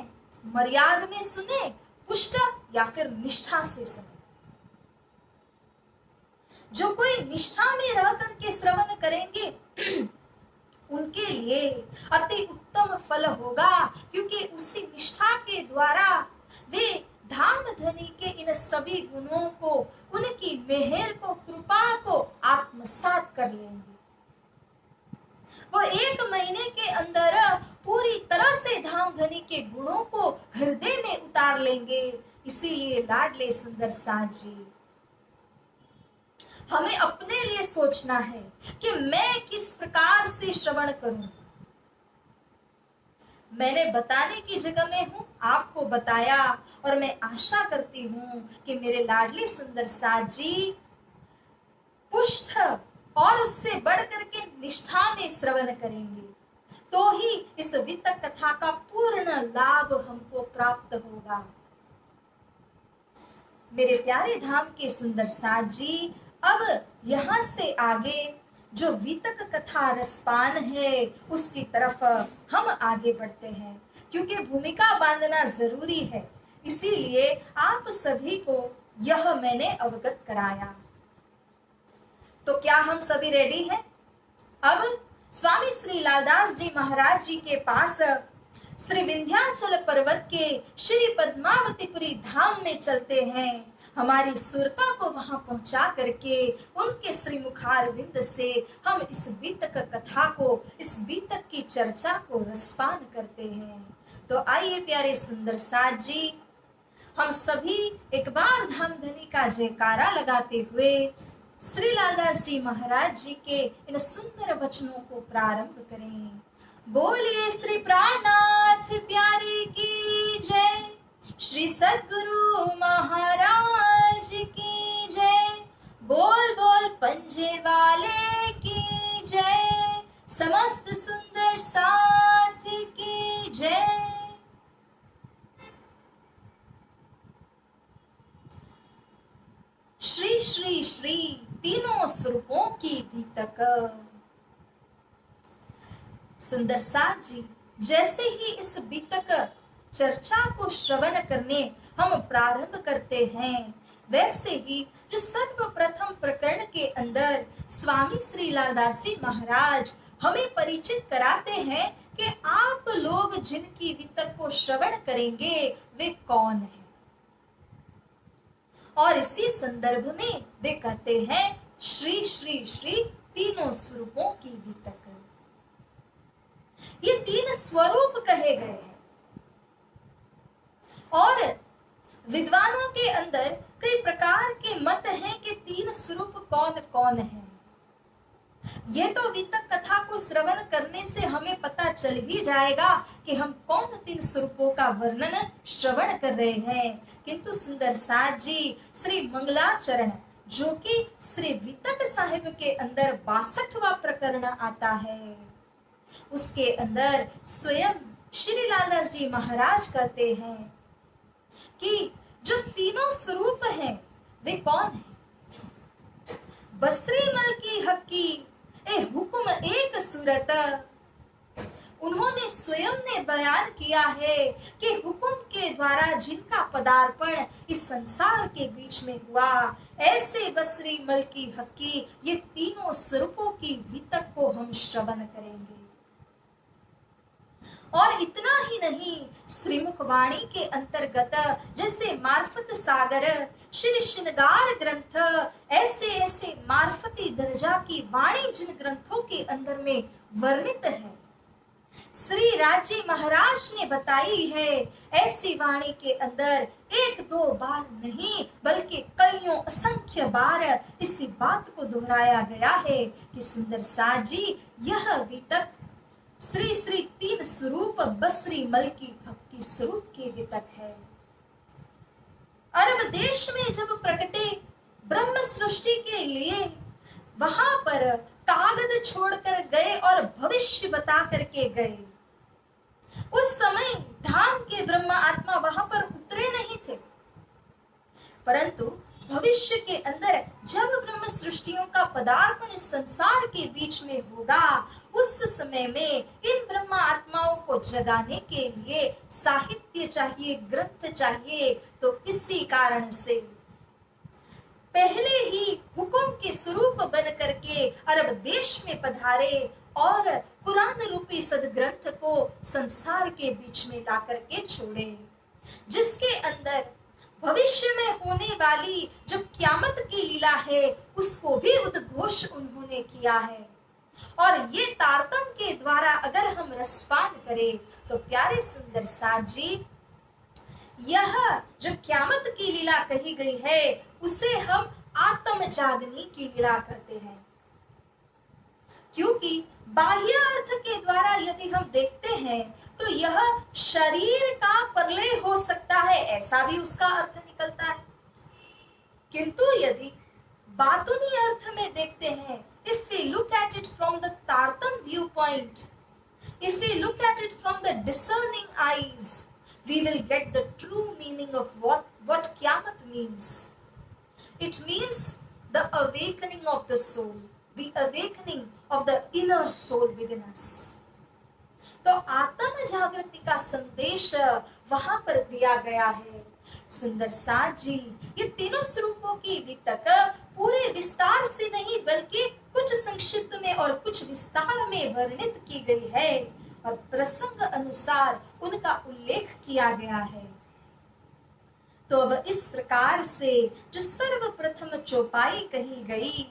S1: मर्याद में सुने, पुष्ट या फिर निष्ठा से सुने? जो कोई निष्ठा में रह करके श्रवण करेंगे उनके लिए अति उत्तम फल होगा, क्योंकि उसी निष्ठा के द्वारा वे धाम धनी के इन सभी गुणों को, उनकी मेहर को, कृपा को आत्मसात कर लेंगे। वो 1 महीने के अंदर पूरी तरह से धाम धनी के गुणों को हृदय में उतार लेंगे। इसीलिए लाडले सुंदर साथ जी, हमें अपने लिए सोचना है कि मैं किस प्रकार से श्रवण करूं। मैंने बताने की जगह में हूं, आपको बताया, और मैं आशा करती हूं कि मेरे लाडली सुंदर साथ जी पुष्ट और उससे बढ़ करके निष्ठा में श्रवण करेंगे, तो ही इस वितक कथा का पूर्ण लाभ हमको प्राप्त होगा। मेरे प्यारे धाम के सुंदर साथ जी, अब यहां से आगे जो वीतक कथा रसपान है उसकी तरफ हम आगे बढ़ते हैं, क्योंकि भूमिका बांधना जरूरी है। इसीलिए आप सभी को यह मैंने अवगत कराया। तो क्या हम सभी रेडी हैं? अब स्वामी श्री लालदास जी महाराज जी के पास श्री विंध्याचल पर्वत के श्री पद्मावतीपुरी धाम में चलते हैं। हमारी सुरता को वहां पहुंचा करके उनके श्री मुखारविंद से हम इस बीतक कथा को, इस बीतक की चर्चा को रसपान करते हैं। तो आइए प्यारे सुंदर साथ जी, हम सभी एक बार धाम धनी का जयकारा लगाते हुए श्री लालदास जी महाराज जी के इन सुंदर वचनों को प्रारंभ करें। बोलिए श्री प्राणनाथ प्यारे की जय, श्री सद्गुरु महाराज की जय, बोल बोल पंजे वाले की जय, समस्त सुंदर साथ की जय। श्री श्री श्री तीनों स्वरूपों की बीतक। सुंदर साथ जी, जैसे ही इस बीतक चर्चा को श्रवण करने हम प्रारंभ करते हैं, वैसे ही जो सर्वप्रथम प्रकरण के अंदर स्वामी श्री लालदास जी महाराज हमें परिचित कराते हैं कि आप लोग जिनकी बीतक को श्रवण करेंगे वे कौन हैं। और इसी संदर्भ में वे कहते हैं श्री श्री श्री तीनों स्वरूपों की बीतक। ये तीन स्वरूप कहे गए हैं और विद्वानों के अंदर कई प्रकार के मत हैं कि तीन स्वरूप कौन कौन है। ये तो बीतक कथा को श्रवण करने से हमें पता चल ही जाएगा कि हम कौन तीन स्वरूपों का वर्णन श्रवण कर रहे हैं, किंतु सुंदर साथ जी श्री मंगलाचरण जो कि श्री बीतक साहिब के अंदर 62वां प्रकरण आता है, उसके अंदर स्वयं श्री लालदास जी महाराज कहते हैं कि जो तीनों स्वरूप हैं वे कौन हैं। बसरी मल की हक्की ए हुक्म एक सूरत। उन्होंने स्वयं ने बयान किया है कि हुक्म के द्वारा जिनका पदार्पण इस संसार के बीच में हुआ, ऐसे बसरी मल की हक्की ये तीनों स्वरूपों की बीतक को हम श्रवण करेंगे। और इतना ही नहीं, श्रीमुखवाणी के अंतर्गत जैसे मार्फत सागर, श्री श्रृंगार ग्रंथ, ऐसे ऐसे मार्फती दर्जा की वाणी जिन ग्रंथों के अंदर में वर्णित है, श्री राजी महाराज ने बताई है, ऐसी वाणी के अंदर एक दो बार नहीं बल्कि कईयों असंख्य बार इसी बात को दोहराया गया है कि सुंदर साथ जी यह बीतक श्री श्री तीन स्वरूप बसरी मल की भक्ति स्वरूप के बीतक है। अरब देश में जब प्रकटे ब्रह्म सृष्टि के लिए वहां पर कागज छोड़कर गए और भविष्य बता करके गए, उस समय धाम के ब्रह्म आत्मा वहां पर उतरे नहीं थे, परंतु भविष्य के अंदर जब ब्रह्म सृष्टियों का पदार्पण इस संसार के बीच में होगा, उस समय में इन ब्रह्म आत्माओं को जगाने के लिए साहित्य चाहिए, ग्रंथ चाहिए। तो इसी कारण से पहले ही हुक्म के स्वरूप बन करके अरब देश में पधारे और कुरान रूपी सदग्रंथ को संसार के बीच में ला करके छोड़े, जिसके अंदर भविष्य में होने वाली जो क्यामत की लीला है उसको भी उद्घोष उन्होंने किया है। और ये तारतम के द्वारा अगर हम रसपान करें तो प्यारे सुंदर साथ जी, यह जो क्यामत की लीला कही गई है उसे हम आत्म जागनी की लीला कहते हैं, क्योंकि बाह्य अर्थ के द्वारा यदि हम देखते हैं तो यह शरीर का प्रलय हो सकता है, ऐसा भी उसका अर्थ निकलता है। किंतु यदि बातुनी अर्थ में देखते हैं, if we look at it from the Tartam viewpoint, if we look at it from the discerning eyes, we will get the true meaning of what Qyamat means. It means the awakening of the soul. the awakening of the inner soul within us. तो आत्म जागृति का संदेश वहां पर दिया गया है। सुंदर साथ जी, ये तीनों स्वरूपों की वितक पूरे विस्तार से नहीं बल्कि कुछ संक्षिप्त में और कुछ विस्तार में वर्णित की गई है और प्रसंग अनुसार उनका उल्लेख किया गया है। तो अब इस प्रकार से जो सर्वप्रथम चौपाई कही गई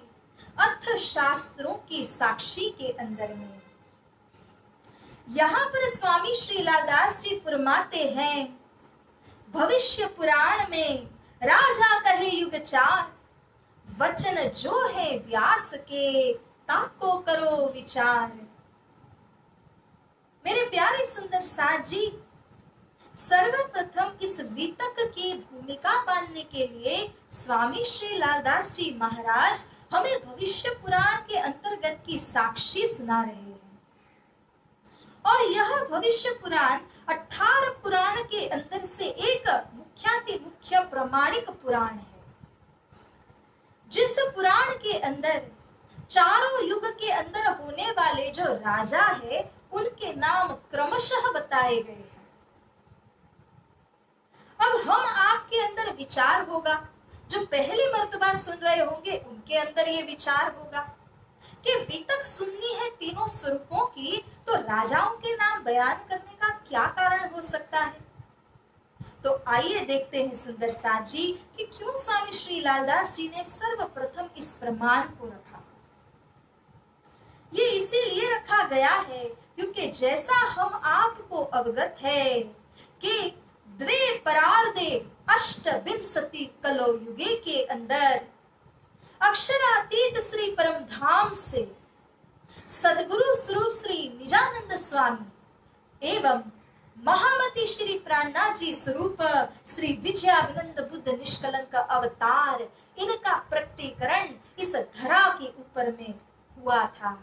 S1: अर्थ शास्त्रों की साक्षी के अंदर में, यहाँ पर स्वामी श्री लालदास जी फरमाते हैं, भविष्य पुराण में राजा कहे युग चार, वचन जो है व्यास के ताको करो विचार। मेरे प्यारे सुंदर साथ जी, सर्वप्रथम इस वितक की भूमिका बांधने के लिए स्वामी श्री लालदास जी महाराज हमें भविष्य पुराण के अंतर्गत की साक्षी सुना रहे हैं। और यह भविष्य पुराण 18 पुराण के अंदर से एक मुख्याति मुख्य प्रमाणिक पुराण है, जिस पुराण के अंदर चारों युग के अंदर होने वाले जो राजा है उनके नाम क्रमशः बताए गए हैं। अब हम आपके अंदर विचार होगा, जो पहली मर्तबा सुन रहे होंगे उनके अंदर ये विचार होगा कि वितक सुननी है तीनों स्वरूपों की, तो राजाओं के नाम बयान करने का क्या कारण हो सकता है। तो आइए देखते हैं सुंदर साथ जी कि क्यों स्वामी श्री लालदास जी ने सर्वप्रथम इस प्रमाण को रखा। ये इसीलिए रखा गया है क्योंकि जैसा हम आपको अवगत है कि द्वे परार्धे अष्टविंशति कलो युगे के अंदर अक्षरातीत श्री परम धाम से सदगुरु स्वरूप श्री निजानंद स्वामी एवं महामती श्री प्राणनाथ जी स्वरूप श्री विजयानंद बुद्ध निष्कलंक अवतार, इनका प्रकटीकरण इस धरा के ऊपर में हुआ था।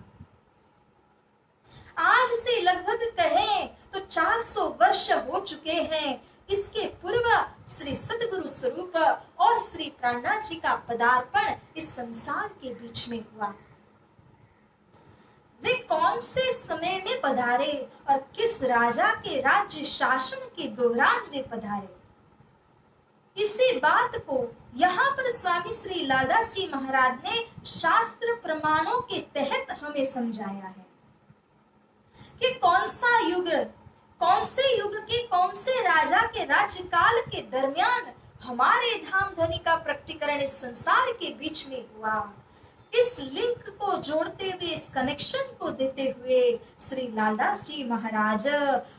S1: आज से लगभग कहें तो 400 वर्ष हो चुके हैं। इसके पूर्व श्री सदगुरु स्वरूप और श्री प्राणनाथ जी का पदार्पण इस संसार के बीच में हुआ। वे कौन से समय में पधारे और किस राजा के राज्य शासन के दौरान वे पधारे, इसी बात को यहाँ पर स्वामी श्री लालदास जी महाराज ने शास्त्र प्रमाणों के तहत हमें समझाया है कि कौन सा युग, कौन से युग के कौन से राजा के राज्यकाल के दरमियान हमारे धाम धनी का प्रकटीकरण इस संसार के बीच में हुआ। इस लिंक को जोड़ते हुए, इस कनेक्शन को देते हुए श्री लालदास जी महाराज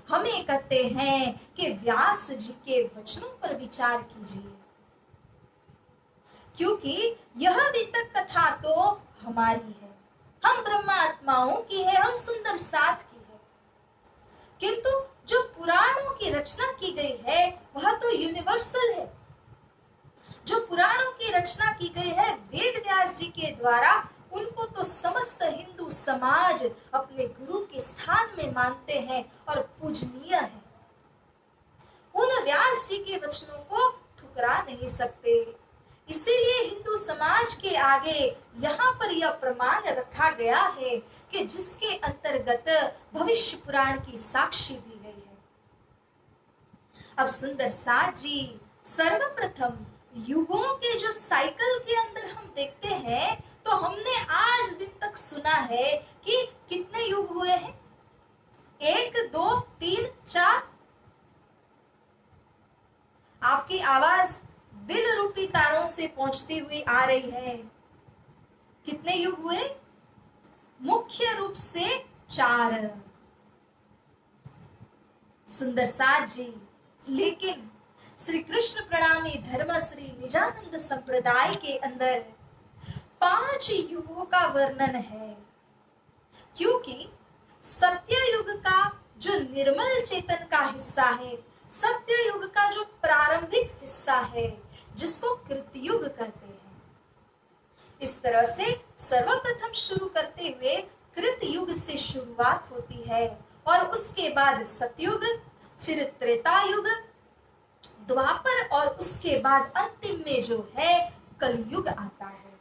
S1: हमें कहते हैं कि व्यास जी के वचनों पर विचार कीजिए, क्योंकि यह वितक कथा तो हमारी है, हम ब्रह्मात्माओं की है, हम सुंदर साथ की है, किंतु जो पुराणों की रचना की गई है वह तो यूनिवर्सल है। जो पुराणों की रचना की गई है वेद व्यास जी के द्वारा, उनको तो समस्त हिंदू समाज अपने गुरु के स्थान में मानते हैं और पूजनीय है। उन व्यास जी के वचनों को ठुकरा नहीं सकते। इसीलिए हिंदू समाज के आगे यहाँ पर यह प्रमाण रखा गया है कि जिसके अंतर्गत भविष्य पुराण की साक्षी दी गई है। अब सुंदर साथ जी, सर्वप्रथम युगों के जो साइकिल के अंदर हम देखते हैं तो हमने आज दिन तक सुना है कि कितने युग हुए हैं, 1 2 3 4। आपकी आवाज दिल रूपी तारों से पहुंचती हुई आ रही है। कितने युग हुए? मुख्य रूप से 4। सुंदर साथ जी, लेकिन श्री कृष्ण प्रणामी धर्म श्री निजानंद संप्रदाय के अंदर 5 युगों का वर्णन है, क्योंकि सत्य युग का जो निर्मल चेतन का हिस्सा है, सत्य युग का जो प्रारंभिक हिस्सा है, जिसको कृतयुग कहते हैं, इस तरह से सर्वप्रथम शुरू करते हुए कृतयुग से शुरुआत होती है और उसके बाद सतयुग, फिर त्रेता युग, द्वापर और उसके बाद अंतिम में जो है कलयुग आता है।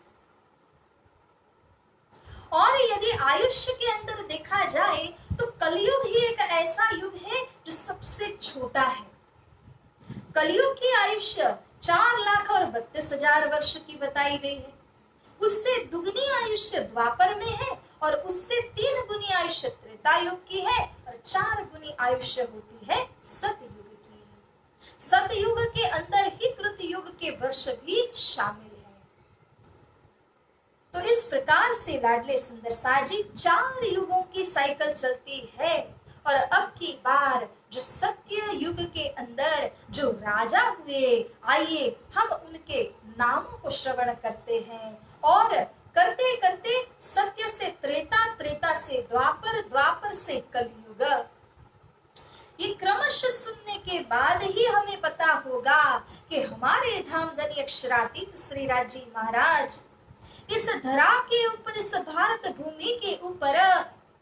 S1: और यदि आयुष्य के अंदर देखा जाए तो कलयुग ही एक ऐसा युग है जो सबसे छोटा है। कलयुग की आयुष्य 4,32,000 वर्ष की बताई गई है। उससे दुगनी आयुष्य द्वापर में है और उससे 3 गुनी आयुष्य त्रेता युग की है और 4 गुनी आयुष्य होती है सतयुग की। सतयुग के अंदर ही कृतयुग के वर्ष भी शामिल है। तो इस प्रकार से लाडले सुंदर साजी 4 युगों की साइकिल चलती है और अब की बार जो सत्य युग के अंदर जो राजा हुए, आइए हम उनके नामों को श्रवण करते हैं और करते करते सत्य से त्रेता, त्रेता से द्वापर, द्वापर से कलयुग, ये क्रमशः सुनने के बाद ही हमें पता होगा कि हमारे धामधनी अक्षरातीत श्री राजी महाराज इस धरा के ऊपर, इस भारत भूमि के ऊपर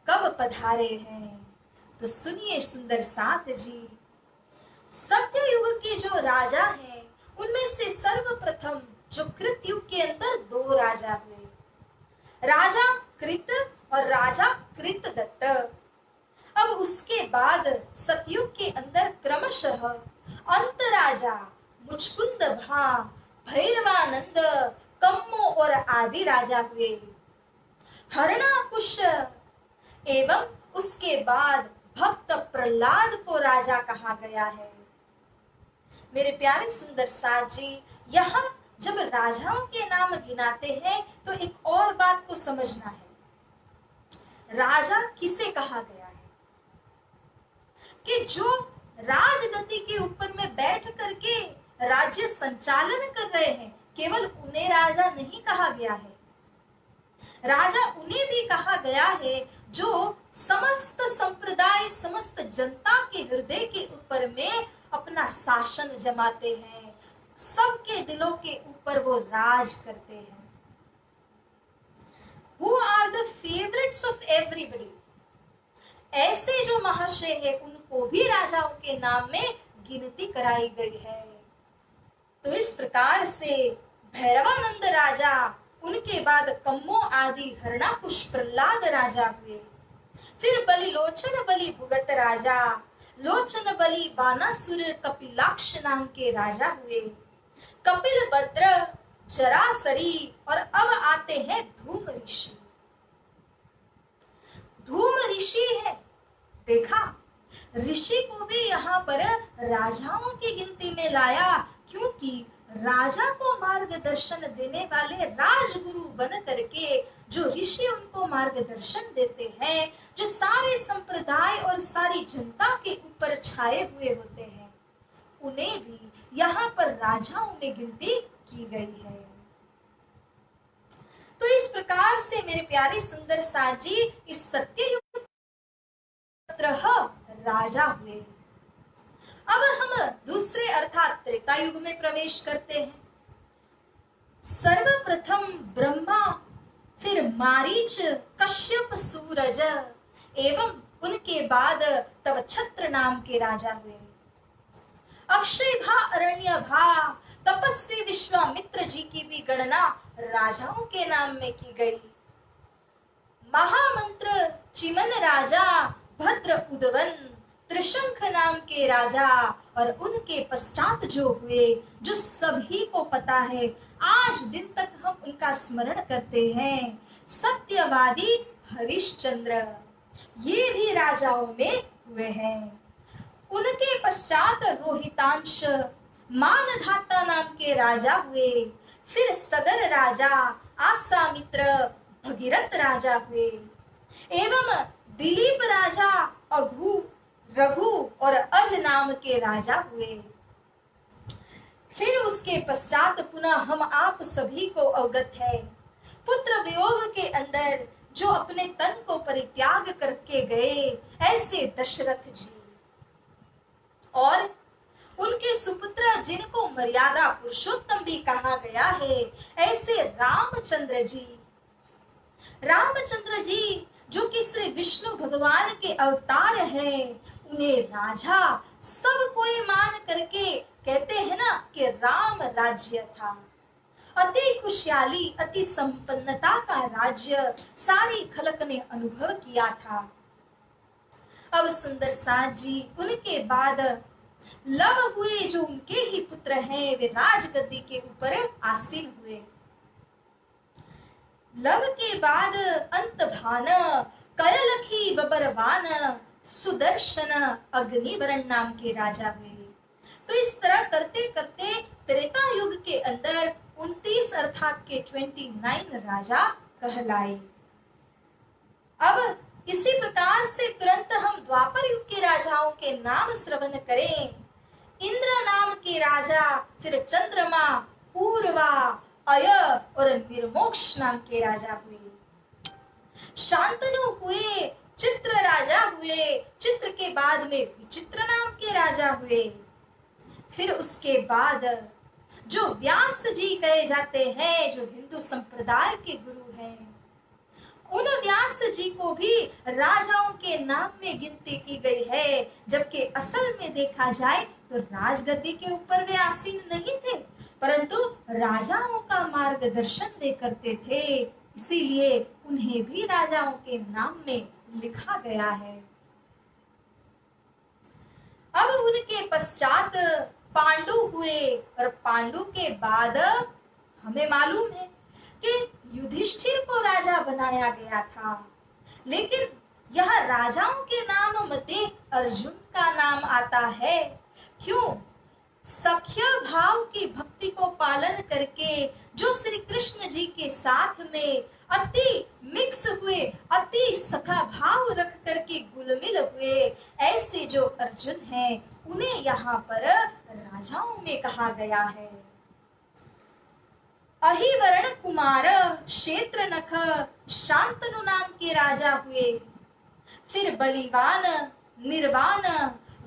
S1: कब पधारे हैं। तो सुनिए सुंदर साथ जी, सत्य युग के जो राजा हैं उनमें से सर्वप्रथम जो कृत युग के अंदर 2 राजा हुए, राजा कृत और राजा कृतदत्त। अब उसके बाद सतयुग के अंदर क्रमशः अंत राजा मुचकुंद भा, भैरवानंद, कम्मो और आदि राजा हुए। हरणाकुश एवं उसके बाद भक्त प्रहलाद को राजा कहा गया है। मेरे प्यारे सुंदर साथ जी, यहाँ जब राजाओं के नाम गिनाते हैं तो एक और बात को समझना है। राजा किसे कहा गया है कि जो राजगद्दी के ऊपर में बैठ करके राज्य संचालन कर रहे हैं, केवल उन्हें राजा नहीं कहा गया है। राजा उन्हें भी कहा गया है जो समस्त संप्रदाय, समस्त जनता के हृदय के ऊपर में अपना शासन जमाते हैं, सबके दिलों के ऊपर वो राज करते हैं। Who are the favorites of everybody? ऐसे जो महाशय है उनको भी राजाओं के नाम में गिनती कराई गई है। तो इस प्रकार से भैरवानंद राजा, उनके बाद कम्मो आदि हरणाकुश प्रहलाद राजा हुए। फिर बलि लोचन बलि भुगत राजा, लोचन बलि बानासुर कपिलाक्ष नाम के राजा हुए। कपिल भद्र, जरासरी और अब आते हैं धूम ऋषि। धूम ऋषि है, देखा ऋषि को भी यहाँ पर राजाओं की गिनती में लाया, क्योंकि राजा को मार्गदर्शन देने वाले राजगुरु बन करके जो ऋषि उनको मार्गदर्शन देते हैं, जो सारे संप्रदाय और सारी जनता के ऊपर छाए हुए होते हैं, उन्हें भी यहाँ पर राजाओं में गिनती की गई है। तो इस प्रकार से मेरे प्यारे सुंदर साजी इस सत्ययुग राजा हुए। अब हम दूसरे अर्थात त्रेता युग में प्रवेश करते हैं। सर्वप्रथम ब्रह्मा, फिर मारीच, कश्यप, सूरज एवं उनके बाद तव छत्र नाम के राजा हुए। अक्षय भा, अरण्य भा, तपस्वी विश्वामित्र जी की भी गणना राजाओं के नाम में की गई। महामंत्र चिमन राजा, भद्र उदवन, त्रिशंख नाम के राजा और उनके पश्चात जो हुए, जो सभी को पता है, आज दिन तक हम उनका स्मरण करते हैं, सत्यवादी हरिश्चंद्र, ये भी राजाओं में हुए हैं। उनके पश्चात रोहितांश, मानधाता नाम के राजा हुए। फिर सगर राजा, आसामित्र, भगीरथ राजा हुए एवं दिलीप राजा, अघु, रघु और अज नाम के राजा हुए। फिर उसके पश्चात पुनः हम आप सभी को अवगत है, पुत्र वियोग के अंदर जो अपने तन को परित्याग करके गए, ऐसे दशरथ जी और उनके सुपुत्र जिनको मर्यादा पुरुषोत्तम भी कहा गया है, ऐसे रामचंद्र जी। रामचंद्र जी जो कि श्री विष्णु भगवान के अवतार हैं, उन्हें राजा सब कोई मान करके कहते हैं ना कि राम राज्य था। अति खुशहाली, अति संपन्नता का राज्य सारी खलक ने अनुभव किया था। अब सुंदर साज जी उनके बाद लव हुए, जो उनके ही पुत्र हैं, वे राजगद्दी के ऊपर आसीन हुए। लव के बाद अंतभान कयलखी बबरवान सुदर्शन अग्निवरण नाम के राजा हुए। तो इस तरह करते करते त्रेता युग के अंदर 29 अर्थात के 29 राजा कहलाए। अब इसी प्रकार से तुरंत हम द्वापर युग के राजाओं के नाम श्रवण करें। इंद्र नाम के राजा, फिर चंद्रमा, पूर्वा, अय और निर्मोक्ष नाम के राजा हुए। शांतनु हुए, चित्र राजा हुए, चित्र के बाद में विचित्र नाम के राजा हुए। फिर उसके बाद जो व्यास जी कहे जाते हैं, जो हिंदू संप्रदाय के गुरु हैं, उन व्यास जी को भी राजाओं के नाम में गिनती की गई है, जबकि असल में देखा जाए तो राजगद्दी के ऊपर वे आसीन नहीं थे, परंतु राजाओं का मार्गदर्शन वे करते थे, इसीलिए उन्हें भी राजाओं के नाम में लिखा गया है। अब उनके पश्चात पांडु हुए, और पांडु के बाद हमें मालूम है कि युधिष्ठिर को राजा बनाया गया था, लेकिन यह राजाओं के नाम मध्य अर्जुन का नाम आता है। क्यों? सख्य भाव की भक्ति को पालन करके जो श्री कृष्ण जी के साथ में अति मिक्स हुए, अति सखा भाव रख करके घुलमिल हुए, ऐसे जो अर्जुन हैं, उन्हें यहाँ पर राजाओं में कहा गया है। अहिवरण कुमार क्षेत्र नख शांतनु नाम के राजा हुए। फिर बलिवान, निर्वाण,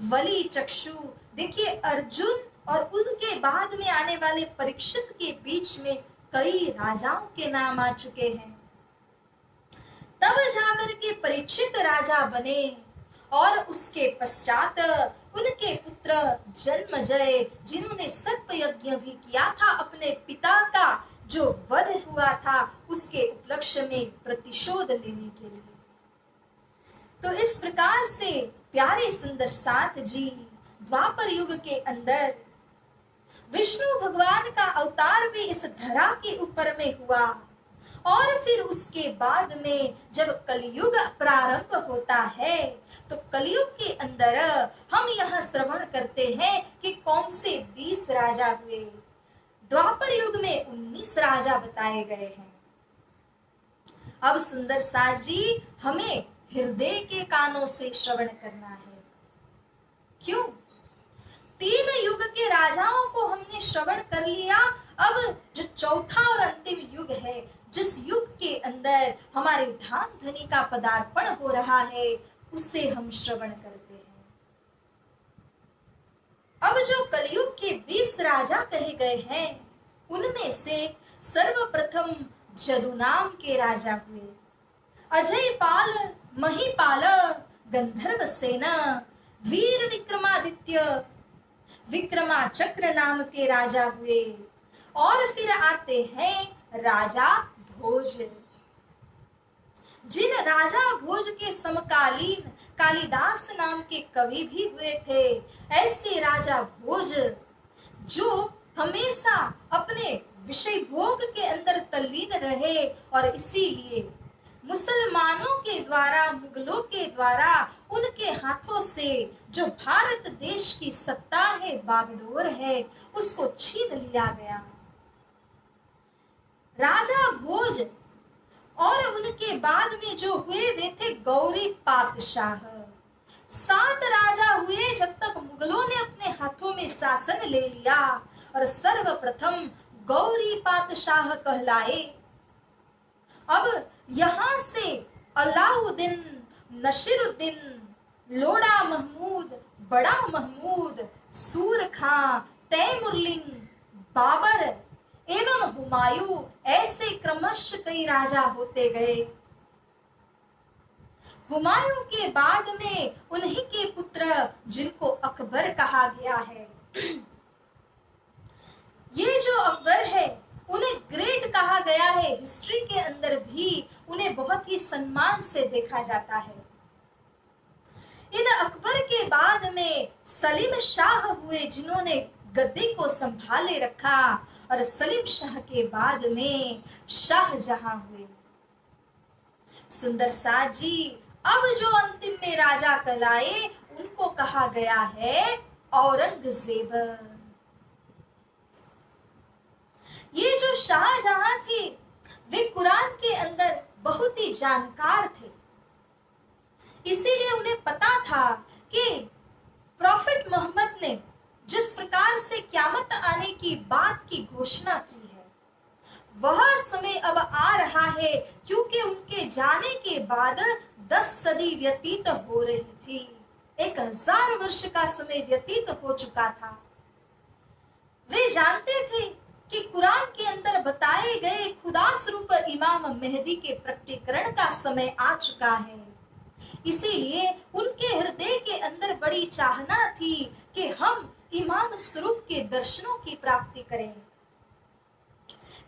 S1: वली चक्षु। देखिए, अर्जुन और उनके बाद में आने वाले परीक्षित के बीच में कई राजाओं के नाम आ चुके हैं। तब जाकर के परीक्षित राजा बने, और उसके पश्चात उनके पुत्र जन्मजय, जिन्होंने सर्प यज्ञ भी किया था अपने पिता का जो वध हुआ था, उसके उपलक्ष्य में प्रतिशोध लेने के लिए। तो इस प्रकार से प्यारे सुंदर साथ जी द्वापर युग के अंदर विष्णु भगवान का अवतार भी इस धरा के ऊपर में हुआ, और फिर उसके बाद में जब कलयुग प्रारंभ होता है, तो कलयुग के अंदर हम यह श्रवण करते हैं कि कौन से 20 राजा हुए। द्वापर युग में 19 राजा बताए गए हैं। अब सुंदर साथ जी हमें हृदय के कानों से श्रवण करना है। क्यों? 3 युग के राजाओं को हमने श्रवण कर लिया। अब जो चौथा और अंतिम युग है, जिस युग के अंदर हमारे धाम धनी का पदार्पण हो रहा है, उसे हम श्रवण करते हैं। अब जो कलयुग के 20 राजा कहे गए हैं, उनमें से सर्वप्रथम जदु नाम के राजा हुए। अजय पाल, महीपाल, गंधर्व सेना, वीर विक्रमादित्य, विक्रमाचक्र नाम के राजा हुए। और फिर आते हैं राजा भोज। जिन राजा भोज के समकालीन कालिदास नाम के कवि भी हुए थे, ऐसे राजा भोज जो हमेशा अपने विषय भोग के अंदर तल्लीन रहे, और इसीलिए मुसलमानों के द्वारा, मुगलों के द्वारा उनके हाथों से जो भारत देश की सत्ता है, बागडोर है, उसको छीन लिया गया। राजा भोज और उनके बाद में जो हुए वे थे गौरी पातशाह। 7 राजा हुए जब तक मुगलों ने अपने हाथों में शासन ले लिया, और सर्वप्रथम गौरी पातशाह कहलाए। अब यहाँ से अलाउद्दीन, नसीरुद्दीन, लोड़ा महमूद, बड़ा महमूद, सूर खां, तैमुरलिन, बाबर एवं हुमायूं, ऐसे क्रमश कई राजा होते गए। हुमायूं के बाद में उन्हीं के पुत्र, जिनको अकबर कहा गया है। ये जो अकबर है, उन्हें ग्रेट कहा गया है। हिस्ट्री के अंदर भी उन्हें बहुत ही सम्मान से देखा जाता है। इन अकबर के बाद में सलीम शाह हुए जिन्होंने गद्दी को संभाले रखा, और सलीम शाह के बाद में शाहजहां हुए। सुंदर शाह जी अब जो अंतिम में राजा कहलाए उनको कहा गया है औरंगजेब। ये जो शाहजहां थे वे कुरान के अंदर बहुत ही जानकार थे, इसीलिए उन्हें पता था कि प्रॉफिट मोहम्मद ने जिस प्रकार से क़यामत आने की बात की घोषणा की है वह समय अब आ रहा है, क्योंकि उनके जाने के बाद 10 सदी व्यतीत हो रही थी। 1000 वर्ष का समय व्यतीत हो चुका था। वे जानते थे कि कुरान के अंदर बताए गए खुदा स्वरूप इमाम मेहदी के प्रकटीकरण का समय आ चुका है। इसीलिए उनके हृदय के अंदर बड़ी चाहना थी कि हम इमाम स्वरूप के दर्शनों की प्राप्ति करें।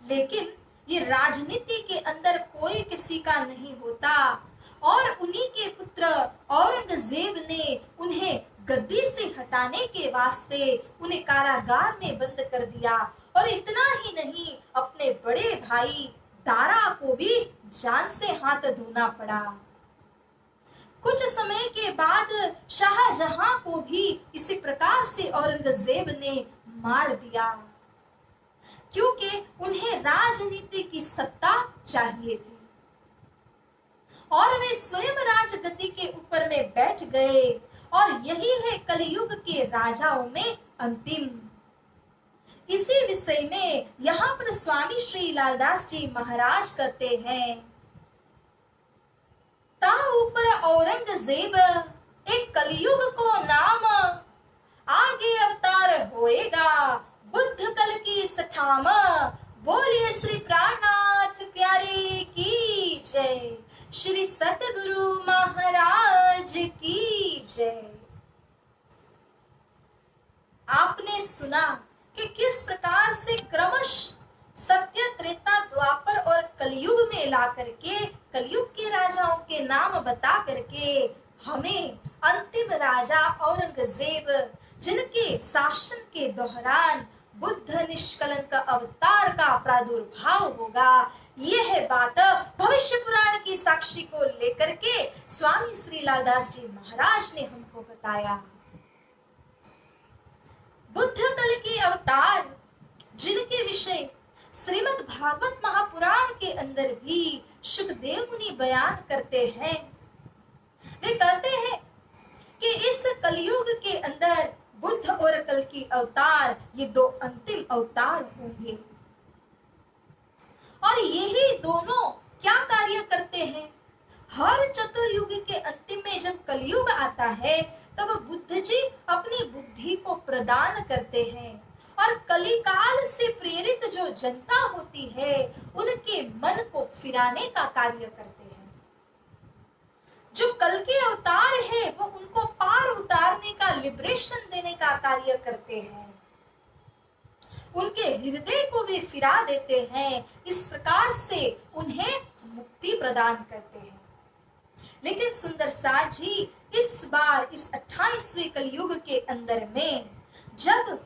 S1: लेकिन ये राजनीति के अंदर कोई किसी का नहीं होता, और उन्हीं के पुत्र औरंगजेब ने उन्हें गद्दी से हटाने के वास्ते उन्हें कारागार में बंद कर दिया। और इतना ही नहीं, अपने बड़े भाई दारा को भी जान से हाथ धोना पड़ा। कुछ समय के बाद शाहजहां को भी इसी प्रकार से औरंगजेब ने मार दिया, क्योंकि उन्हें राजनीति की सत्ता चाहिए थी और वे स्वयं राजगद्दी के ऊपर में बैठ गए। और यही है कलयुग के राजाओं में अंतिम। इसी विषय में यहाँ पर स्वामी श्री लालदास जी महाराज कहते हैं, ता ऊपर औरंगजेब एक कलयुग को नाम, आगे अवतार होएगा बुद्ध कल की सठाम। बोलिए श्री प्राणनाथ प्यारे की जय, श्री सतगुरु महाराज की जय। आपने सुना कि किस प्रकार से क्रमश सत्य, त्रेता, द्वापर और कलयुग में ला करके कलयुग के राजाओं के नाम बता करके हमें अंतिम राजा औरंगजेब, जिनके शासन के दौरान बुद्ध निष्कलंक अवतार का प्रादुर्भाव होगा, यह बात भविष्य पुराण की साक्षी को लेकर के स्वामी श्री लालदास जी महाराज ने हमको बताया। बुद्ध कल के अवतार जिनके विषय श्रीमद् भागवत महापुराण के अंदर भी शुकदेव मुनि बयान करते हैं। वे कहते हैं कि इस कलयुग के अंदर बुद्ध और कल की अवतार, ये 2 अंतिम अवतार होंगे। और यही दोनों क्या कार्य करते हैं? हर चतुर्युग के अंतिम में जब कलयुग आता है तब बुद्ध जी अपनी बुद्धि को प्रदान करते हैं और कलिकाल से प्रेरित जो जनता होती है उनके मन को फिराने का कार्य करते हैं। जो कल के अवतार है वो उनको पार उतारने का, लिबरेशन देने का कार्य करते हैं, उनके हृदय को भी फिरा देते हैं, इस प्रकार से उन्हें मुक्ति प्रदान करते हैं। लेकिन सुंदर साथ जी इस बार इस 28वें कलयुग के अंदर में जब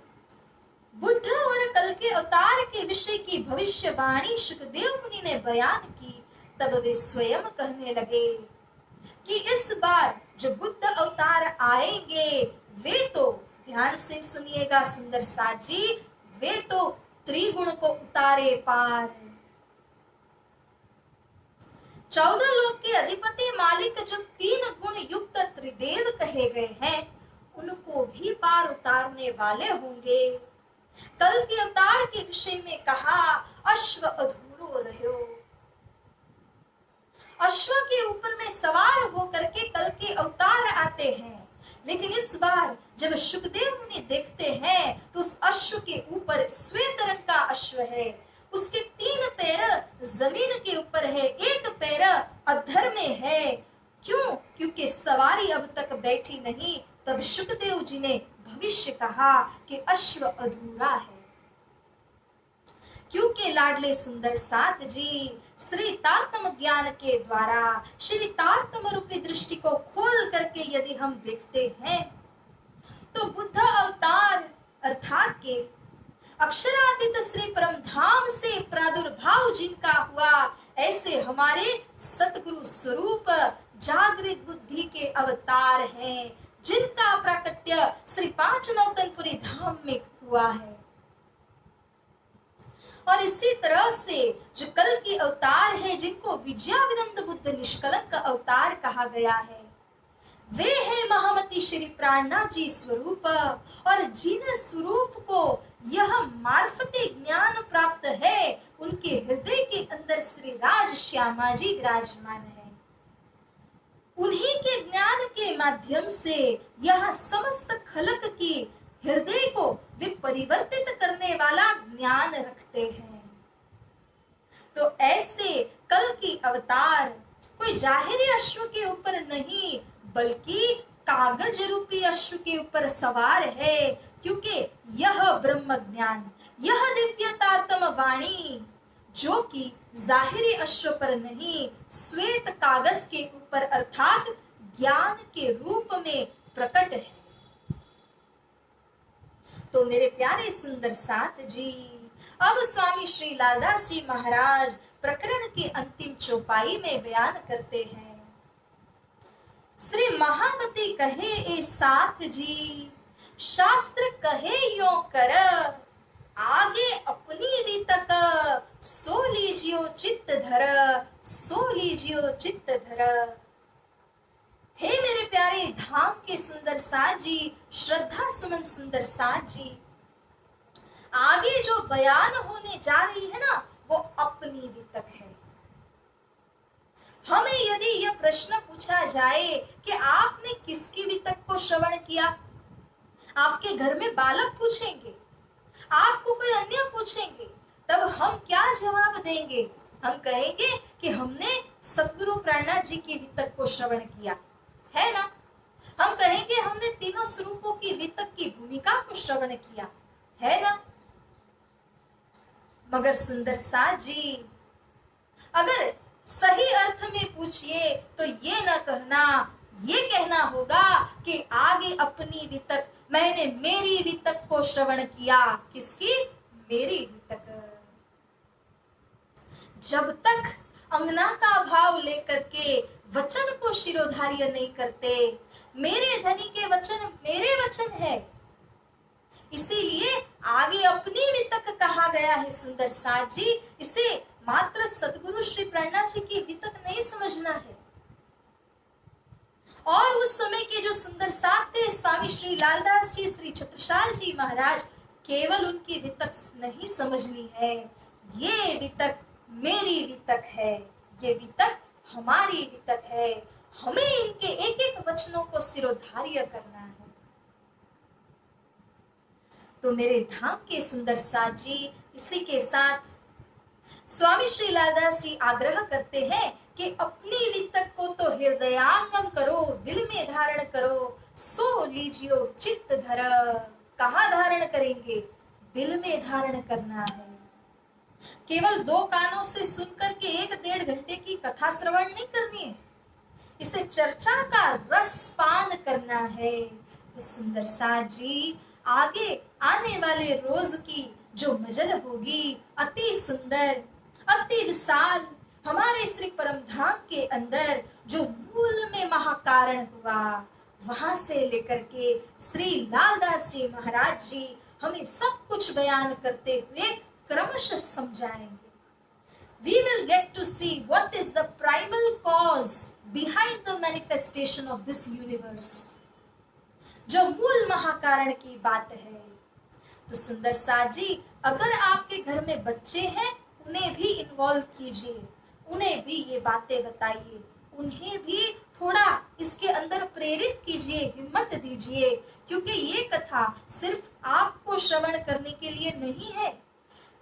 S1: बुद्ध और कल के अवतार के विषय की भविष्यवाणी शुकदेव मुनि ने बयान की, तब वे स्वयं कहने लगे कि इस बार जो बुद्ध अवतार आएंगे वे तो, ध्यान से सुनिएगा सुंदर साथ जी, वे तो त्रिगुण को उतारे पार, 14 लोक के अधिपति मालिक जो 3 गुण युक्त त्रिदेव कहे गए हैं उनको भी पार उतारने वाले होंगे। कल के अवतार के विषय में कहा, अश्व अधूरो रहो। अश्व के ऊपर में सवार होकर के कल के अवतार आते हैं, लेकिन इस बार जब शुकदेव मुनि देखते हैं तो उस अश्व के ऊपर श्वेत रंग का अश्व है, उसके 3 पैर जमीन के ऊपर है, 1 पैर अधर में है। क्यों? क्योंकि सवारी अब तक बैठी नहीं। तब शुकदेव जी ने भविष्य कहा कि अश्व अधूरा है। क्योंकि लाडले सुंदर साथ जी श्री तारतम ज्ञान के द्वारा श्री तारतम रूपी दृष्टि को खोल करके यदि हम देखते हैं तो बुद्ध अवतार अर्थात के अक्षरातीत श्री परम धाम से प्रादुर्भाव जिनका हुआ, ऐसे हमारे सतगुरु स्वरूप जागृत बुद्धि के अवतार हैं, जिनका प्राकट्य श्री पांच नौतनपुरी धाम में हुआ है। और इसी तरह से जो कल के अवतार है, जिनको विजयाविनंद बुद्ध निष्कलंक अवतार कहा गया है, वे है महामती श्री प्राणनाथ जी स्वरूप। और जिन स्वरूप को यह मार्फती ज्ञान प्राप्त है, उनके हृदय के अंदर श्री राज श्यामा जी विराजमान है। उन्हीं के ज्ञान के माध्यम से यह समस्त खलक की हृदय को वे परिवर्तित करने वाला ज्ञान रखते हैं। तो ऐसे कल की अवतार कोई जाहिर अश्व के ऊपर नहीं, बल्कि कागज रूपी अश्व के ऊपर सवार है, क्योंकि यह ब्रह्म ज्ञान, यह दिव्यतातम वाणी जो कि जाहिरी अश्व पर नहीं, श्वेत कागज के ऊपर अर्थात ज्ञान के रूप में प्रकट है। तो मेरे प्यारे सुंदर साथ जी, अब स्वामी श्री लालदास जी महाराज प्रकरण के अंतिम चौपाई में बयान करते हैं। श्री महामती कहे ए साथ जी, शास्त्र कहे यो कर, आगे अपनी रीतक, सो लीजियो चित्त धर, सो लीजियो चित्त धर। हे मेरे प्यारे धाम के सुंदर साथ जी, श्रद्धा सुमन सुंदर साथ जी, आगे जो बयान होने जा रही है ना, वो अपनी वितक है। हमें यदि यह प्रश्न पूछा जाए कि आपने किसकी वितक को श्रवण किया, आपके घर में बालक पूछेंगे, आपको कोई अन्य पूछेंगे, तब हम क्या जवाब देंगे? हम कहेंगे कि हमने सतगुरु प्राणनाथ जी की वितक को श्रवण किया, है ना। हम कहेंगे हमने तीनों स्वरूपों की वितक की भूमिका को श्रवण किया, है ना। मगर सुंदर साथ जी, अगर सही अर्थ में पूछिए तो ये न कहना, ये कहना होगा कि आगे अपनी वितक, मैंने मेरी वितक को श्रवण किया। किसकी? मेरी वितक। जब तक अंगना का भाव लेकर के वचन को शिरोधार्य नहीं करते, मेरे धनी के वचन मेरे वचन है, इसीलिए आगे अपनी वितक कहा गया है। सुंदर साथ जी, इसे मात्र सतगुरु श्री प्राणनाथ जी की वितक नहीं समझना है। और उस समय के जो सुंदर साथ थे, स्वामी श्री लालदास जी, श्री छत्रसाल जी महाराज, केवल उनकी वितक नहीं समझनी है, ये वितक मेरी वितक है, ये वितक हमारी वितक है। हमें इनके एक एक वचनों को सिरोधार्य करना है। तो मेरे धाम के सुंदर साथ जी, इसी के साथ स्वामी श्री लालदास जी आग्रह करते हैं कि अपनी वितक को तो हृदयांगम करो, दिल में धारण करो, सो लीजियो चित्त धर। कहाँ धारण करेंगे? दिल में धारण करना है। केवल दो कानों से सुनकर के 1-1.5 घंटे की कथा श्रवण नहीं करनी है, इसे चर्चा का रस पान करना है। तो सुंदर साथ जी, आगे आने वाले रोज की जो मजल होगी, अति सुंदर, अति विशाल, हमारे श्री परम धाम के अंदर जो मूल में महाकारण हुआ, वहां से लेकर के श्री लालदास जी महाराज जी हमें सब कुछ बयान करते हुए क्रमशः समझाएंगे। We will get to see what is the primal cause behind the manifestation of this universe, जो मूल महाकारण की बात है। तो सुंदर साथ जी, अगर आपके घर में बच्चे हैं, उन्हें भी इन्वॉल्व कीजिए, उन्हें भी ये बातें बताइए, उन्हें भी थोड़ा इसके अंदर प्रेरित कीजिए, हिम्मत दीजिए, क्योंकि ये कथा सिर्फ आपको श्रवण करने के लिए नहीं है,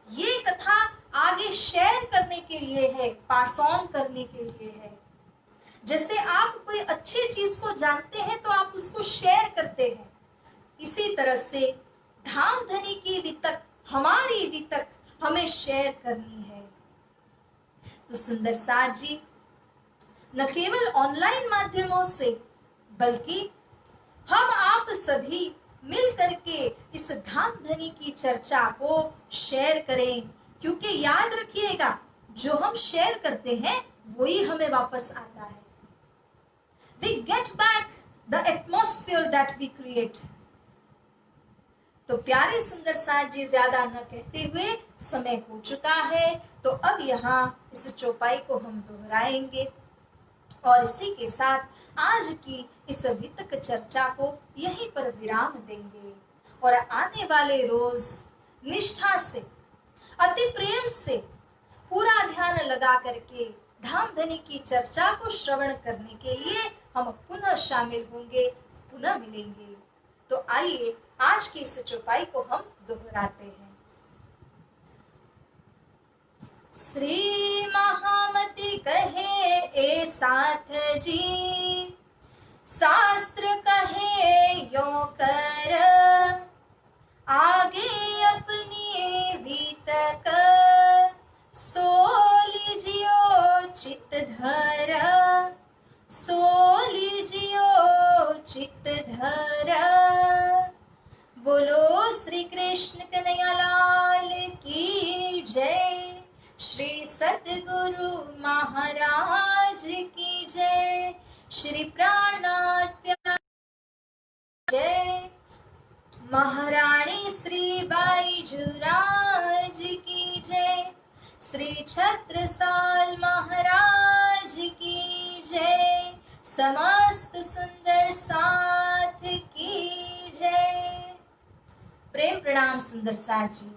S1: ये कथा आगे शेयर करने के लिए है, पास ऑन करने के लिए है। जैसे आप कोई अच्छी चीज को जानते हैं तो आप उसको शेयर करते हैं, इसी तरह से धाम धनी की वितक, हमारी वितक, हमें शेयर करनी है। तो सुंदर साथ जी न केवल ऑनलाइन माध्यमों से बल्कि हम आप सभी मिल करके इस धाम धनी की चर्चा को शेयर करें, क्योंकि याद रखिएगा जो हम शेयर करते हैं वही हमें वापस आता है। We get back the atmosphere that we create. तो प्यारे सुंदर साथ जी ज्यादा न कहते हुए समय हो चुका है, तो अब यहाँ इस चौपाई को हम दोहराएंगे और इसी के साथ आज की इस वितक चर्चा को यहीं पर विराम देंगे और आने वाले रोज निष्ठा से, अति प्रेम से पूरा ध्यान लगा करके धाम धनी की चर्चा को श्रवण करने के लिए हम पुनः शामिल होंगे, पुनः मिलेंगे। तो आइए आज की इस चौपाई को हम दोहराते हैं। श्री महामति कहे ए साथ जी, शास्त्र कहे यो कर, आगे अपनी वीतक सो लीजियो चित धर, सो लीजियो चित धर। बोलो श्री कृष्ण कन्हैया लाल की जय, श्री सतगुरु महाराज की जय, श्री प्राणात्या जय, महारानी श्री बाईजुराज की जय, श्री छत्रसाल महाराज की जय, समस्त सुंदर साथ की जय। प्रेम प्रणाम सुंदर साथ जी।